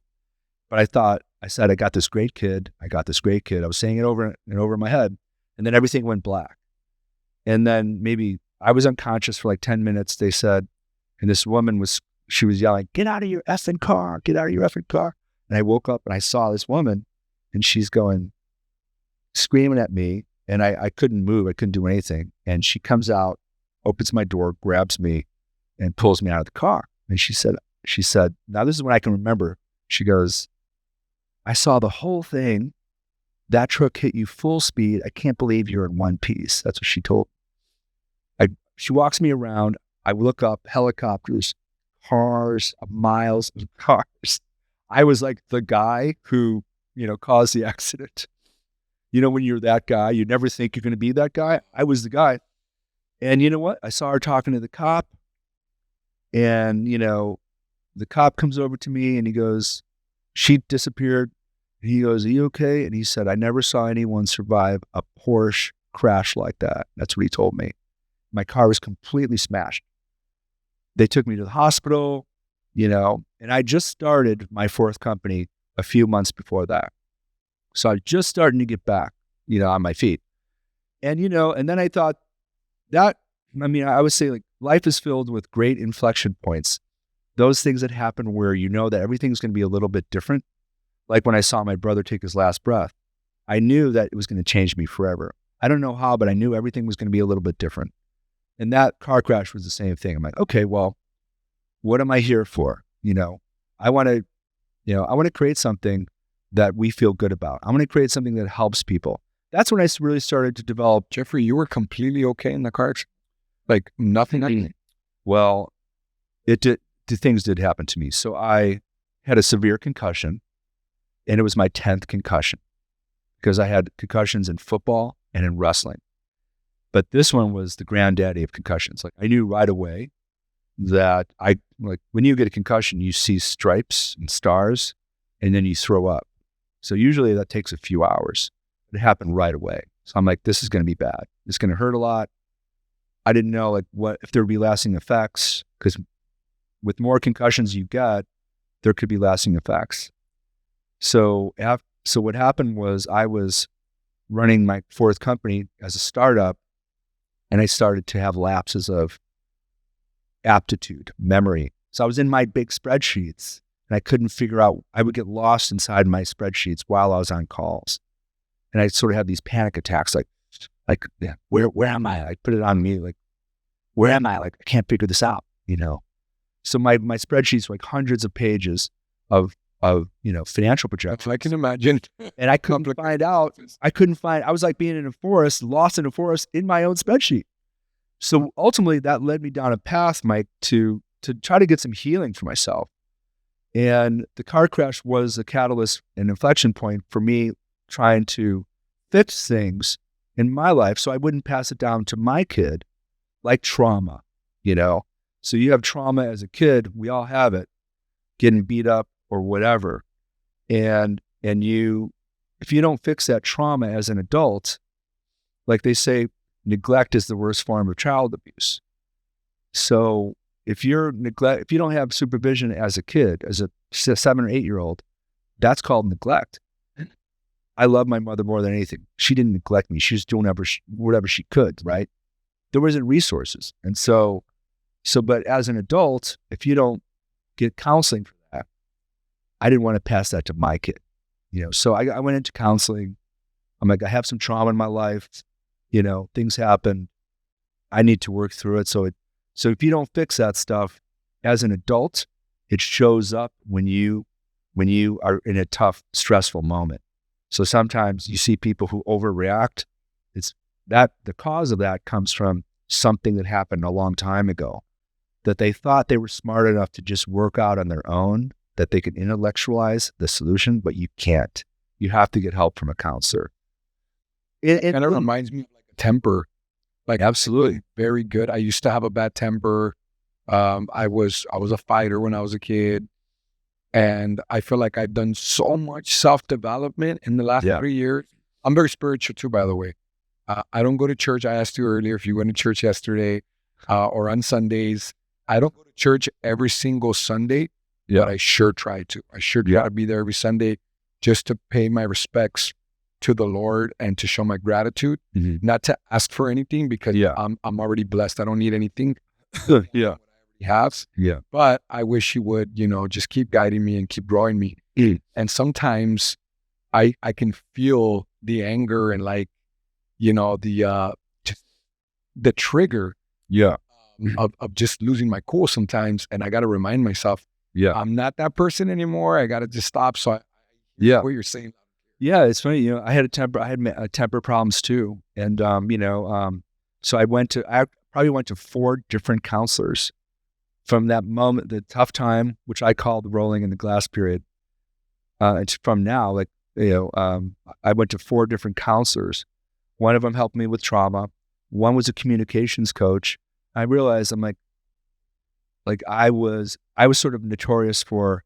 S3: But I said, I got this great kid. I was saying it over and over in my head. And then everything went black. And then maybe I was unconscious for like 10 minutes, they said, and this woman she was yelling, get out of your effing car, get out of your effing car. And I woke up and I saw this woman and she's screaming at me, and I couldn't move. I couldn't do anything. And she comes out, opens my door, grabs me and pulls me out of the car. And she said, now this is when I can remember. She goes, I saw the whole thing. That truck hit you full speed. I can't believe you're in one piece. That's what she told me. She walks me around. I look up, helicopters, cars, miles of cars. I was like the guy who, caused the accident. When you're that guy, you never think you're going to be that guy. I was the guy. And you know what? I saw her talking to the cop. And, the cop comes over to me and he goes, she disappeared. And he goes, are you okay? And he said, I never saw anyone survive a Porsche crash like that. That's what he told me. My car was completely smashed. They took me to the hospital, and I just started my fourth company a few months before that. So I was just starting to get back, on my feet. And, and then I thought I would say like life is filled with great inflection points. Those things that happen where that everything's going to be a little bit different. Like when I saw my brother take his last breath, I knew that it was going to change me forever. I don't know how, but I knew everything was going to be a little bit different. And that car crash was the same thing. I'm like, okay, well, what am I here for? I want to create something that we feel good about. I want to create something that helps people. That's when I really started to develop.
S2: Jeffrey, you were completely okay in the car accident? Like nothing?
S3: Well, things did happen to me. So I had a severe concussion, and it was my 10th concussion because I had concussions in football and in wrestling. But this one was the granddaddy of concussions. Like I knew right away that when you get a concussion, you see stripes and stars, and then you throw up. So usually that takes a few hours. It happened right away. So I'm like, this is going to be bad. It's going to hurt a lot. I didn't know what if there would be lasting effects, because with more concussions you get, there could be lasting effects. So what happened was I was running my fourth company as a startup, and I started to have lapses of aptitude, memory. So I was in my big spreadsheets, and I couldn't figure out, I would get lost inside my spreadsheets while I was on calls. And I sort of had these panic attacks, yeah, where am I? I put it on me, like, where am I? Like, I can't figure this out, So my spreadsheets were like hundreds of pages of financial projections.
S2: I can imagine.
S3: And I couldn't find out. I was like being in a forest, lost in a forest in my own spreadsheet. So ultimately that led me down a path, Mike, to try to get some healing for myself. And the car crash was a catalyst, an inflection point for me trying to fix things in my life so I wouldn't pass it down to my kid, like trauma, So you have trauma as a kid, we all have it, getting beat up or whatever. And if you don't fix that trauma as an adult, like they say, neglect is the worst form of child abuse. So if you don't have supervision as a kid, as a 7 or 8 year old, that's called neglect. I love my mother more than anything. She didn't neglect me. She was doing whatever she could, right? There wasn't resources. And but as an adult, if you don't get counseling for that, I didn't want to pass that to my kid, So I went into counseling. I'm like, I have some trauma in my life, things happen. I need to work through it. So if you don't fix that stuff as an adult, it shows up when you are in a tough, stressful moment. So sometimes you see people who overreact. It's that the cause of that comes from something that happened a long time ago, that they thought they were smart enough to just work out on their own, that they could intellectualize the solution, but you can't. You have to get help from a counselor.
S2: It kind of reminds me of like a temper. Like
S3: absolutely,
S2: very good. I used to have a bad temper. I was a fighter when I was a kid. And I feel like I've done so much self-development in the last 3 years. I'm very spiritual too, by the way. I don't go to church. I asked you earlier if you went to church yesterday or on Sundays. I don't go to church every single Sunday,
S3: Yeah.
S2: but I sure try to. I sure try to be there every Sunday just to pay my respects to the Lord and to show my gratitude, not to ask for anything because I'm already blessed. I don't need anything.
S3: Yeah.
S2: He has.
S3: Yeah.
S2: But I wish he would, just keep guiding me and keep growing me. And sometimes I can feel the anger and the trigger of just losing my cool sometimes. And I got to remind myself, I'm not that person anymore. I got to just stop. So what you're saying.
S3: Yeah, it's funny. I had temper problems too. And, so I probably went to 4 different counselors from that moment, the tough time, which I call the rolling in the glass period. It's from now, I went to 4 different counselors. One of them helped me with trauma. One was a communications coach. I realized I'm like I was sort of notorious for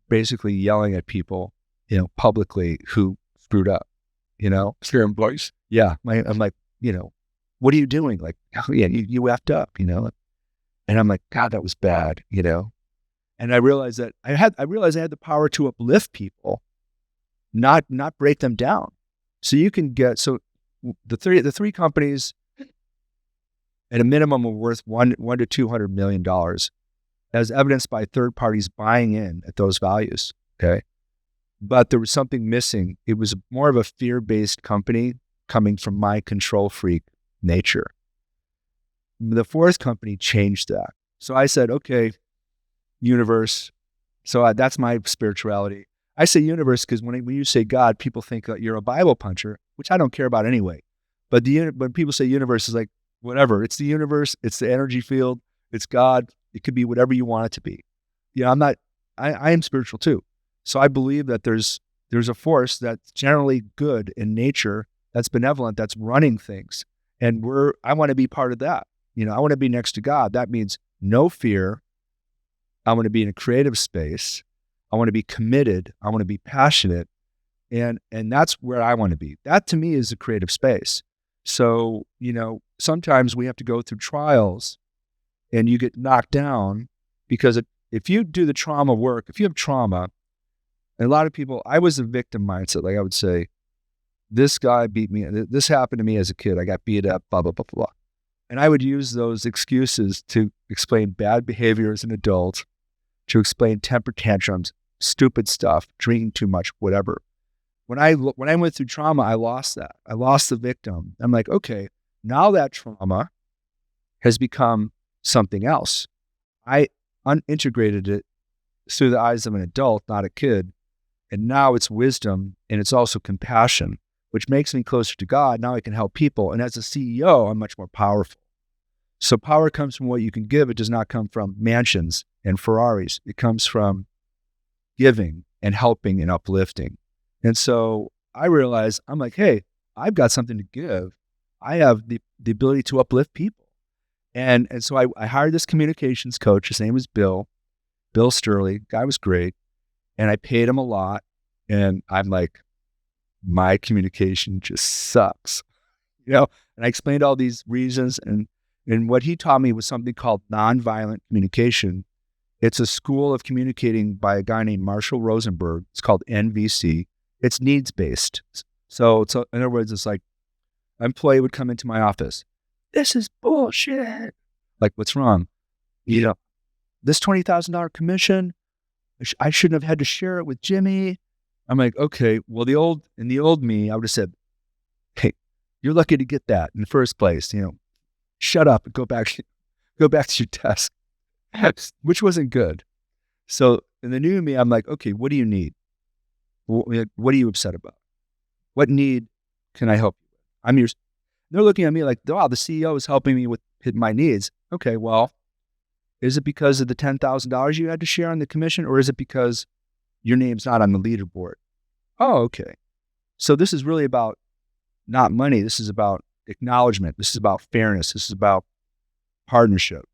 S3: basically yelling at people, publicly who screwed up,
S2: Your employees.
S3: Yeah. I'm like, what are you doing? Like, oh, yeah, you effed up, and I'm like, God, that was bad, and I realized that I had the power to uplift people, not break them down. So you can get, the three companies at a minimum are worth $100 to $200 million, as evidenced by third parties buying in at those values. Okay. But there was something missing. It was more of a fear-based company coming from my control freak nature. The 4th company changed that. So I said, okay, universe. So that's my spirituality. I say universe because when you say God, people think that you're a Bible puncher, which I don't care about anyway. But when people say universe, it's like, whatever. It's the universe. It's the energy field. It's God. It could be whatever you want it to be. I am spiritual too. So I believe that there's a force that's generally good in nature, that's benevolent, that's running things. And I want to be part of that. I want to be next to God. That means no fear. I want to be in a creative space. I want to be committed. I want to be passionate. And that's where I want to be. That to me is a creative space. So, sometimes we have to go through trials and you get knocked down because if you do the trauma work, if you have trauma, and a lot of people, I was a victim mindset. Like I would say, this guy beat me. This happened to me as a kid. I got beat up, blah, blah, blah, blah. And I would use those excuses to explain bad behavior as an adult, to explain temper tantrums, stupid stuff, drinking too much, whatever. When I went through trauma, I lost that. I lost the victim. I'm like, okay, now that trauma has become something else. I unintegrated it through the eyes of an adult, not a kid. And now it's wisdom and it's also compassion, which makes me closer to God. Now I can help people. And as a CEO, I'm much more powerful. So power comes from what you can give. It does not come from mansions and Ferraris. It comes from giving and helping and uplifting. And so I realized, I'm like, hey, I've got something to give. I have the ability to uplift people. And so I hired this communications coach. His name was Bill Sturley. Guy was great. And I paid him a lot. And I'm like, my communication just sucks, And I explained all these reasons. And what he taught me was something called nonviolent communication. It's a school of communicating by a guy named Marshall Rosenberg. It's called NVC. It's needs-based. So in other words, it's like an employee would come into my office. This is bullshit. Like, what's wrong? This $20,000 commission, I shouldn't have had to share it with Jimmy. I'm like, okay, well, in the old me, I would have said, hey, you're lucky to get that in the first place. Shut up and go back to your desk, which wasn't good. So in the new me, I'm like, okay, what do you need? What are you upset about? What need can I help you with? They're looking at me like, wow, the CEO is helping me with my needs. Okay, well, is it because of the $10,000 you had to share on the commission, or is it because your name's not on the leaderboard? Oh, okay. So this is really about not money. This is about acknowledgement. This is about fairness. This is about partnership.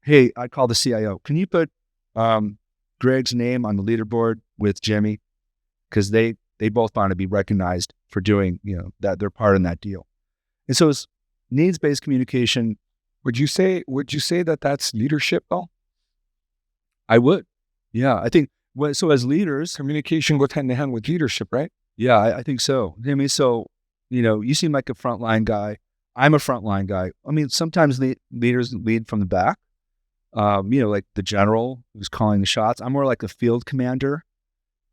S3: Hey, I call the CIO. Can you put Greg's name on the leaderboard with Jimmy? Because they both want to be recognized for doing, that they're part in that deal. And so it's needs-based communication
S2: Would you say that that's leadership though?
S3: I would. Yeah, I think, so as leaders,
S2: Communication goes hand in hand with leadership, right?
S3: yeah, I think so. I mean, so, you seem like a frontline guy. I'm a frontline guy. I mean, sometimes leaders lead from the back, like the general who's calling the shots. I'm more like a field commander.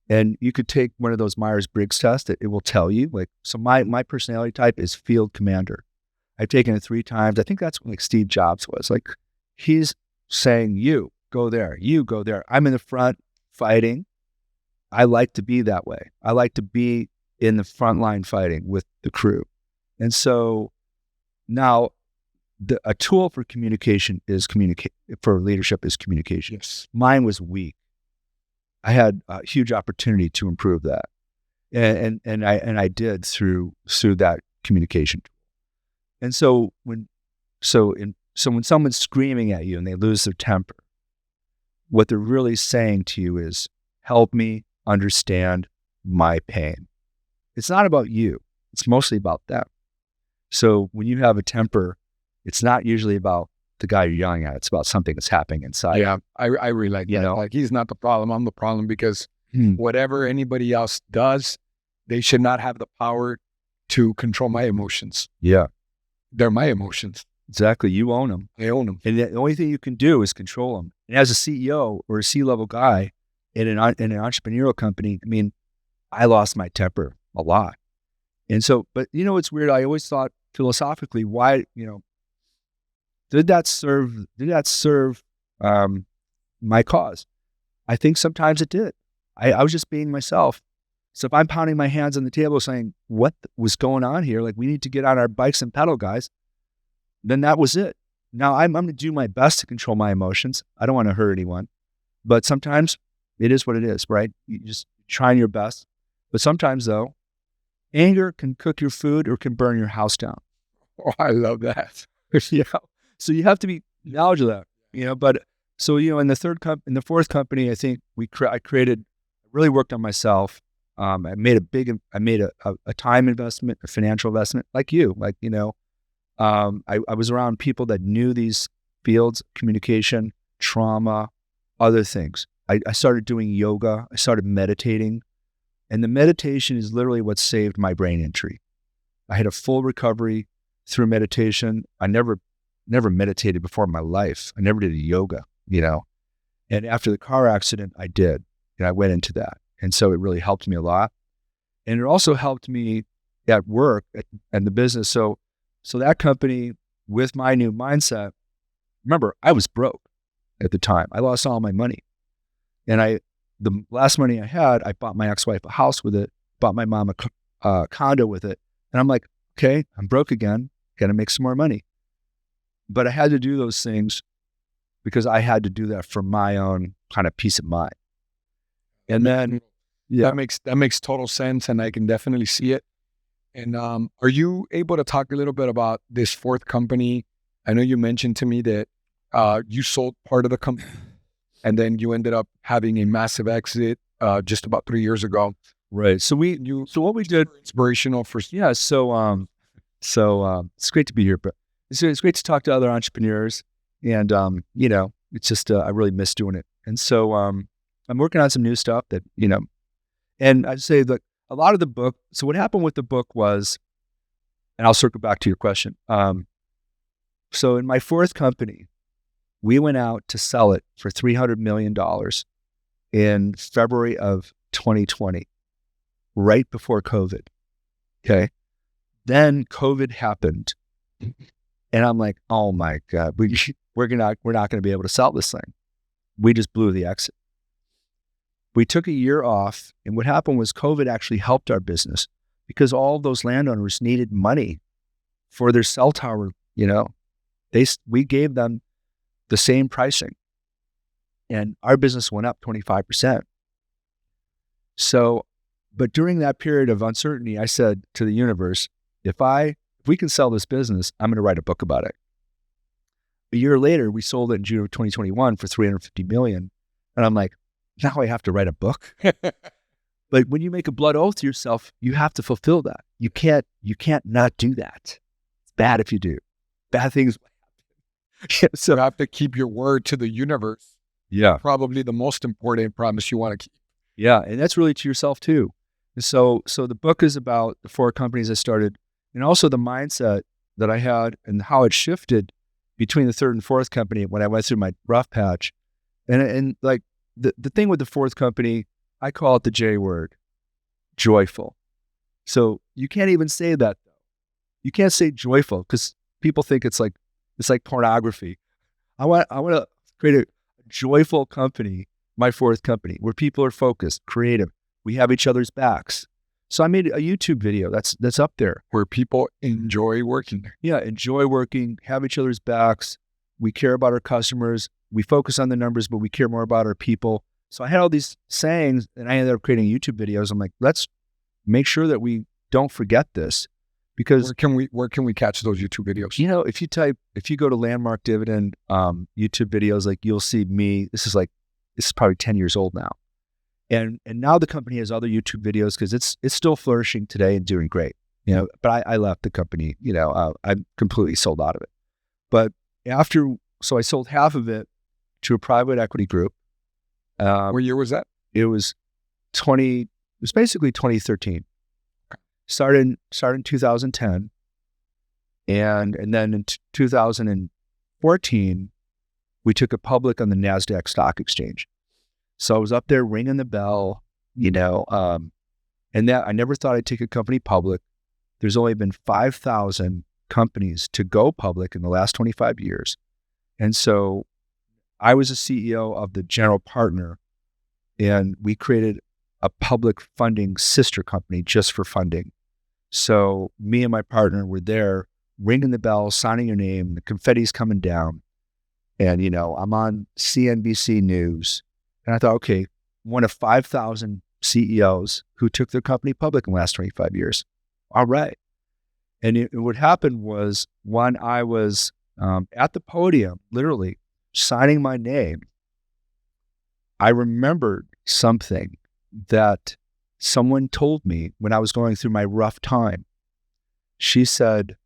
S3: And you could take one of those Myers-Briggs tests. It will tell you, like, so my personality type is field commander. I've taken it 3 times. I think that's what, like, Steve Jobs was. Like, he's saying, you go there, you go there. I'm in the front fighting. I like to be that way. I like to be in the front line fighting with the crew. And so now a tool for communication is for leadership is communication.
S2: Yes.
S3: Mine was weak. I had a huge opportunity to improve that. And I did through that communication tool. And so when someone's screaming at you and they lose their temper, what they're really saying to you is, help me understand my pain. It's not about you. It's mostly about them. So when you have a temper, it's not usually about the guy you're yelling at. It's about something that's happening inside.
S2: Yeah, I really like that. Like, he's not the problem. I'm the problem, because whatever anybody else does, they should not have the power to control my emotions.
S3: Yeah.
S2: They're my emotions.
S3: Exactly. You own them.
S2: I own them.
S3: And the only thing you can do is control them. And as a CEO or a C-level guy in an entrepreneurial company, I mean, I lost my temper a lot. And so, but it's weird. I always thought philosophically, why, did that serve my cause? I think sometimes it did. I was just being myself. So if I'm pounding my hands on the table saying, what was going on here? Like, we need to get on our bikes and pedal, guys. Then that was it. Now I'm going to do my best to control my emotions. I don't want to hurt anyone, but sometimes it is what it is, right? You just trying your best. But sometimes though, anger can cook your food or can burn your house down.
S2: Oh, I love that.
S3: Yeah. So you have to be knowledge of that, but so, in the fourth company, I think I really worked on myself. I made a time investment, a financial investment, like you, I was around people that knew these fields, communication, trauma, other things. I started doing yoga. I started meditating, and the meditation is literally what saved my brain injury. I had a full recovery through meditation. I never meditated before in my life. I never did yoga, and after the car accident, I did, and I went into that. And so it really helped me a lot. And it also helped me at work and the business. So that company, with my new mindset, remember, I was broke at the time. I lost all my money. And the last money I had, I bought my ex-wife a house with it, bought my mom a condo with it. And I'm like, okay, I'm broke again, got to make some more money. But I had to do those things because I had to do that for my own kind of peace of mind. And then, yeah,
S2: that makes total sense, and I can definitely see it. And are you able to talk a little bit about this fourth company? I know you mentioned to me that you sold part of the company, and then you ended up having a massive exit just about 3 years ago.
S3: Right. So what we did,
S2: inspirational for
S3: yeah. So it's great to be here, but it's great to talk to other entrepreneurs, and it's just I really miss doing it. And so I'm working on some new stuff that and I'd say that a lot of the book. So what happened with the book was, and I'll circle back to your question. So in my fourth company, we went out to sell it for $300 million in February of 2020, right before COVID. Okay. Then COVID happened. And I'm like, oh my God, we're not going to be able to sell this thing. We just blew the exit. We took a year off, and what happened was COVID actually helped our business because all those landowners needed money for their cell tower. We gave them the same pricing, and our business went up 25%. So, but during that period of uncertainty, I said to the universe, if we can sell this business, I'm going to write a book about it. A year later, we sold it in June of 2021 for $350 million. And I'm like, now I have to write a book. But when you make a blood oath to yourself, you have to fulfill that. You can't not do that. It's bad if you do. Bad things will happen.
S2: So you have to keep your word to the universe.
S3: Yeah.
S2: Probably the most important promise you want to keep.
S3: Yeah. And that's really to yourself too. And so the book is about the 4 companies I started and also the mindset that I had and how it shifted between the 3rd and 4th company when I went through my rough patch. And like the thing with the 4th company, I call it the J word, joyful. So you can't even say that. You can't say joyful because people think it's like pornography. I want to create a joyful company, my 4th company, where people are focused, creative. We have each other's backs. So I made a YouTube video that's up there
S2: where people enjoy working there.
S3: Yeah, enjoy working, have each other's backs. We care about our customers. We focus on the numbers, but we care more about our people. So I had all these sayings, and I ended up creating YouTube videos. I'm like, let's make sure that we don't forget this, because
S2: where can we catch those YouTube videos?
S3: You know, if you go to Landmark Dividend YouTube videos, like you'll see me. This is probably 10 years old now. And now the company has other YouTube videos because it's still flourishing today and doing great, you know. But I left the company, you know, I'm completely sold out of it. But so I sold half of it to a private equity group.
S2: What year was that?
S3: It was basically 2013. Started in 2010, and then in 2014, we took it public on the NASDAQ stock exchange. So I was up there ringing the bell, you know, and that I never thought I'd take a company public. There's only been 5,000 companies to go public in the last 25 years. And so I was a CEO of the general partner, and we created a public funding sister company just for funding. So me and my partner were there ringing the bell, signing your name, the confetti's coming down. And, you know, I'm on CNBC News. And I thought, okay, one of 5,000 CEOs who took their company public in the last 25 years. All right. And what happened was when I was at the podium, literally signing my name, I remembered something that someone told me when I was going through my rough time. She said,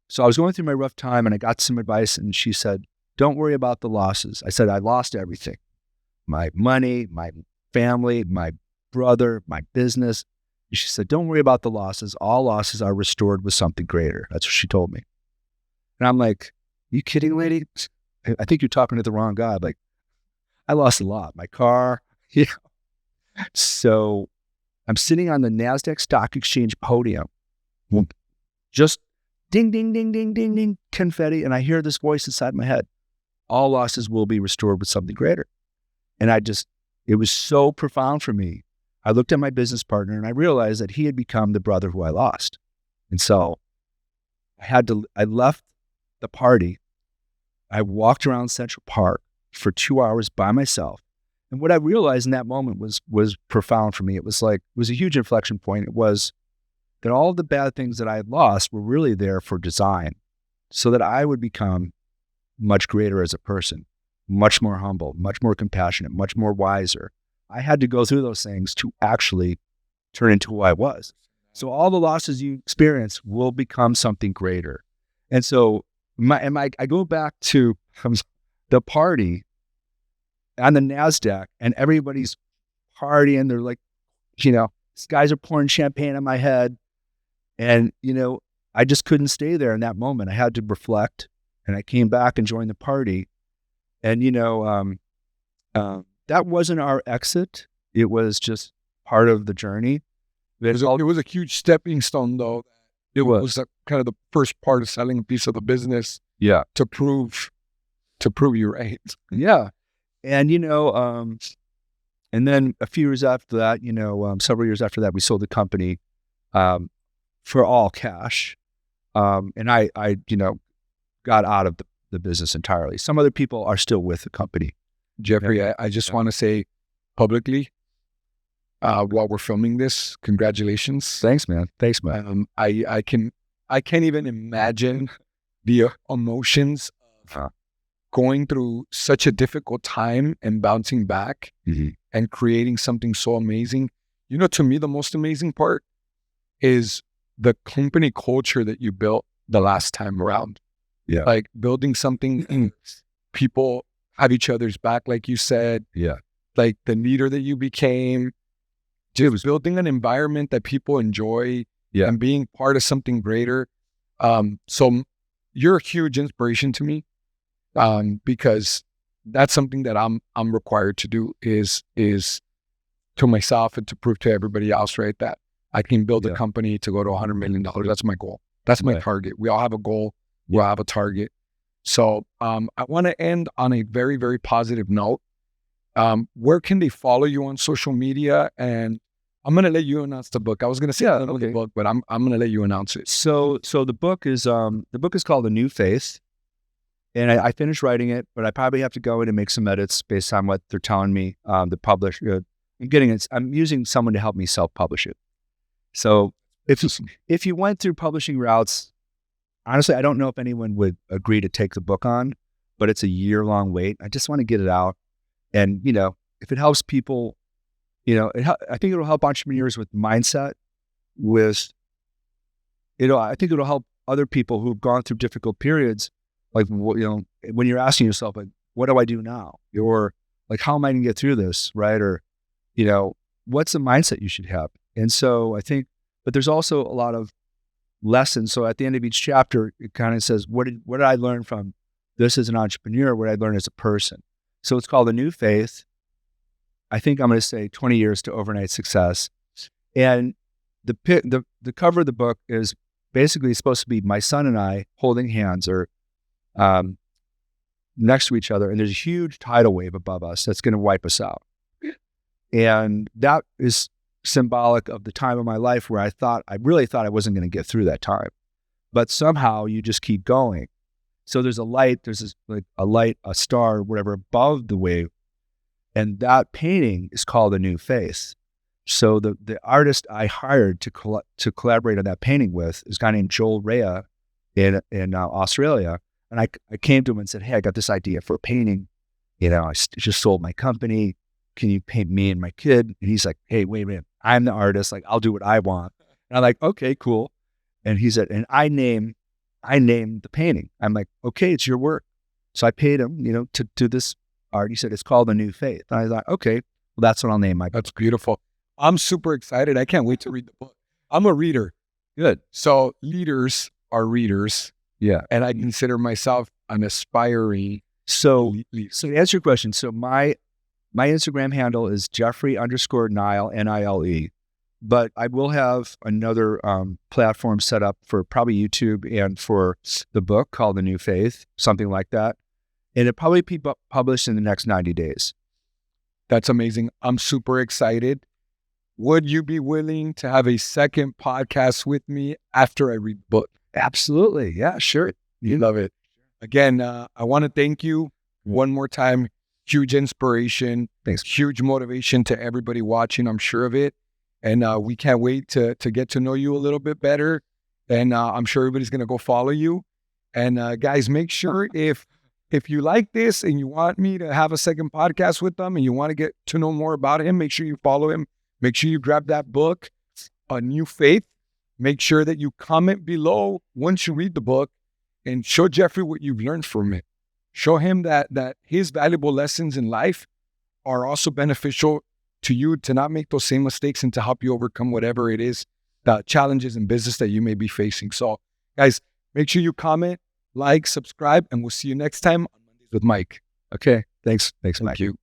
S3: so I was going through my rough time and I got some advice, and she said, don't worry about the losses. I said, I lost everything. My money, my family, my brother, my business. And she said, don't worry about the losses. All losses are restored with something greater. That's what she told me. And I'm like, you kidding, lady? I think you're talking to the wrong guy. Like, I lost a lot. My car. Yeah. So I'm sitting on the NASDAQ stock exchange podium, just ding, ding, ding, ding, ding, ding, confetti. And I hear this voice inside my head. All losses will be restored with something greater. And it was so profound for me. I looked at my business partner and I realized that he had become the brother who I lost. And so I left the party. I walked around Central Park for 2 hours by myself. And what I realized in that moment was profound for me. It was a huge inflection point. It was that all the bad things that I had lost were really there for design so that I would become much greater as a person, much more humble, much more compassionate, much more wiser. I had to go through those things to actually turn into who I was. So all the losses you experience will become something greater. And so I go back to the party on the NASDAQ, and everybody's partying. They're like, you know, these guys are pouring champagne on my head. And, you know, I just couldn't stay there in that moment. I had to reflect, and I came back and joined the party. And, you know, that wasn't our exit. It was just part of the journey.
S2: It was a huge stepping stone, though. It was kind of the first part of selling a piece of the business.
S3: Yeah.
S2: To prove you right.
S3: Yeah. And, you know, and then a few years after that, you know, several years after that, we sold the company for all cash. And I, you know, got out of the business entirely. Some other people are still with the company.
S2: Jeffrey, I just want to say publicly, while we're filming this, congratulations.
S3: Thanks, man. Thanks, man.
S2: I can't even imagine the emotions of going through such a difficult time and bouncing back and creating something so amazing. You know, to me, the most amazing part is the company culture that you built the last time around.
S3: Yeah.
S2: Like building something, people have each other's back, like you said.
S3: Yeah.
S2: Like the leader that you became, just building an environment that people enjoy and being part of something greater. So you're a huge inspiration to me, because that's something that I'm required to do is to myself and to prove to everybody else, right, that I can build a company to go to $100 million. That's my goal. That's my target. We all have a goal. We all have a target. So I want to end on a very, very positive note. Where can they follow you on social media? And I'm going to let you announce the book. I was going to say the book, but I'm going to let you announce it.
S3: So the book is called The New Faith, and I finished writing it, but I probably have to go in and make some edits based on what they're telling me. The publisher, I'm using someone to help me self-publish it. So if you went through publishing routes, honestly, I don't know if anyone would agree to take the book on, but it's a year-long wait. I just want to get it out, and if it helps people. I think it'll help entrepreneurs with mindset, I think it'll help other people who've gone through difficult periods. Like, when you're asking yourself, like, what do I do now? Or like, how am I going to get through this? Right. Or, what's the mindset you should have? And so I think, but there's also a lot of lessons. So at the end of each chapter, it kind of says, what did I learn from this as an entrepreneur? What did I learn as a person? So it's called The New Faith. I think I'm going to say 20 years to overnight success. And the cover of the book is basically supposed to be my son and I holding hands or next to each other. And there's a huge tidal wave above us that's going to wipe us out. And that is symbolic of the time of my life where I really thought I wasn't going to get through that time. But somehow you just keep going. So there's a light, a star, whatever, above the wave. And that painting is called A New Faith. So the artist I hired to collaborate on that painting with is a guy named Joel Rea in Australia. And I came to him and said, hey, I got this idea for a painting. I just sold my company. Can you paint me and my kid? And he's like, hey, wait a minute. I'm the artist. Like, I'll do what I want. And I'm like, okay, cool. And he said, and I named the painting. I'm like, okay, it's your work. So I paid him, to this art. He said, it's called A New Faith. And I thought, okay, well, that's what I'll name my book.
S2: That's beautiful. I'm super excited. I can't wait to read the book. I'm a reader.
S3: Good.
S2: So leaders are readers.
S3: Yeah.
S2: And I consider myself an aspiring
S3: So
S2: leader.
S3: to answer your question, so my Instagram handle is Jeffrey_Nile, Nile. But I will have another platform set up for probably YouTube and for the book called The New Faith, something like that. And it'll probably be published in the next 90 days.
S2: That's amazing. I'm super excited. Would you be willing to have a second podcast with me after I read the book?
S3: Absolutely. Yeah, sure.
S2: You love it. Again, I want to thank you one more time. Huge inspiration.
S3: Thanks.
S2: Huge motivation to everybody watching. I'm sure of it. And we can't wait to get to know you a little bit better. And I'm sure everybody's going to go follow you. And guys, make sure if you like this and you want me to have a second podcast with them and you want to get to know more about him, make sure you follow him. Make sure you grab that book, A New Faith. Make sure that you comment below once you read the book and show Jeffrey what you've learned from it. Show him that his valuable lessons in life are also beneficial to you, to not make those same mistakes and to help you overcome whatever it is, the challenges in business that you may be facing. So guys, make sure you comment, like, subscribe, and we'll see you next time on Mondays with Mike.
S3: Okay. Thanks, Mike.
S2: Thank you.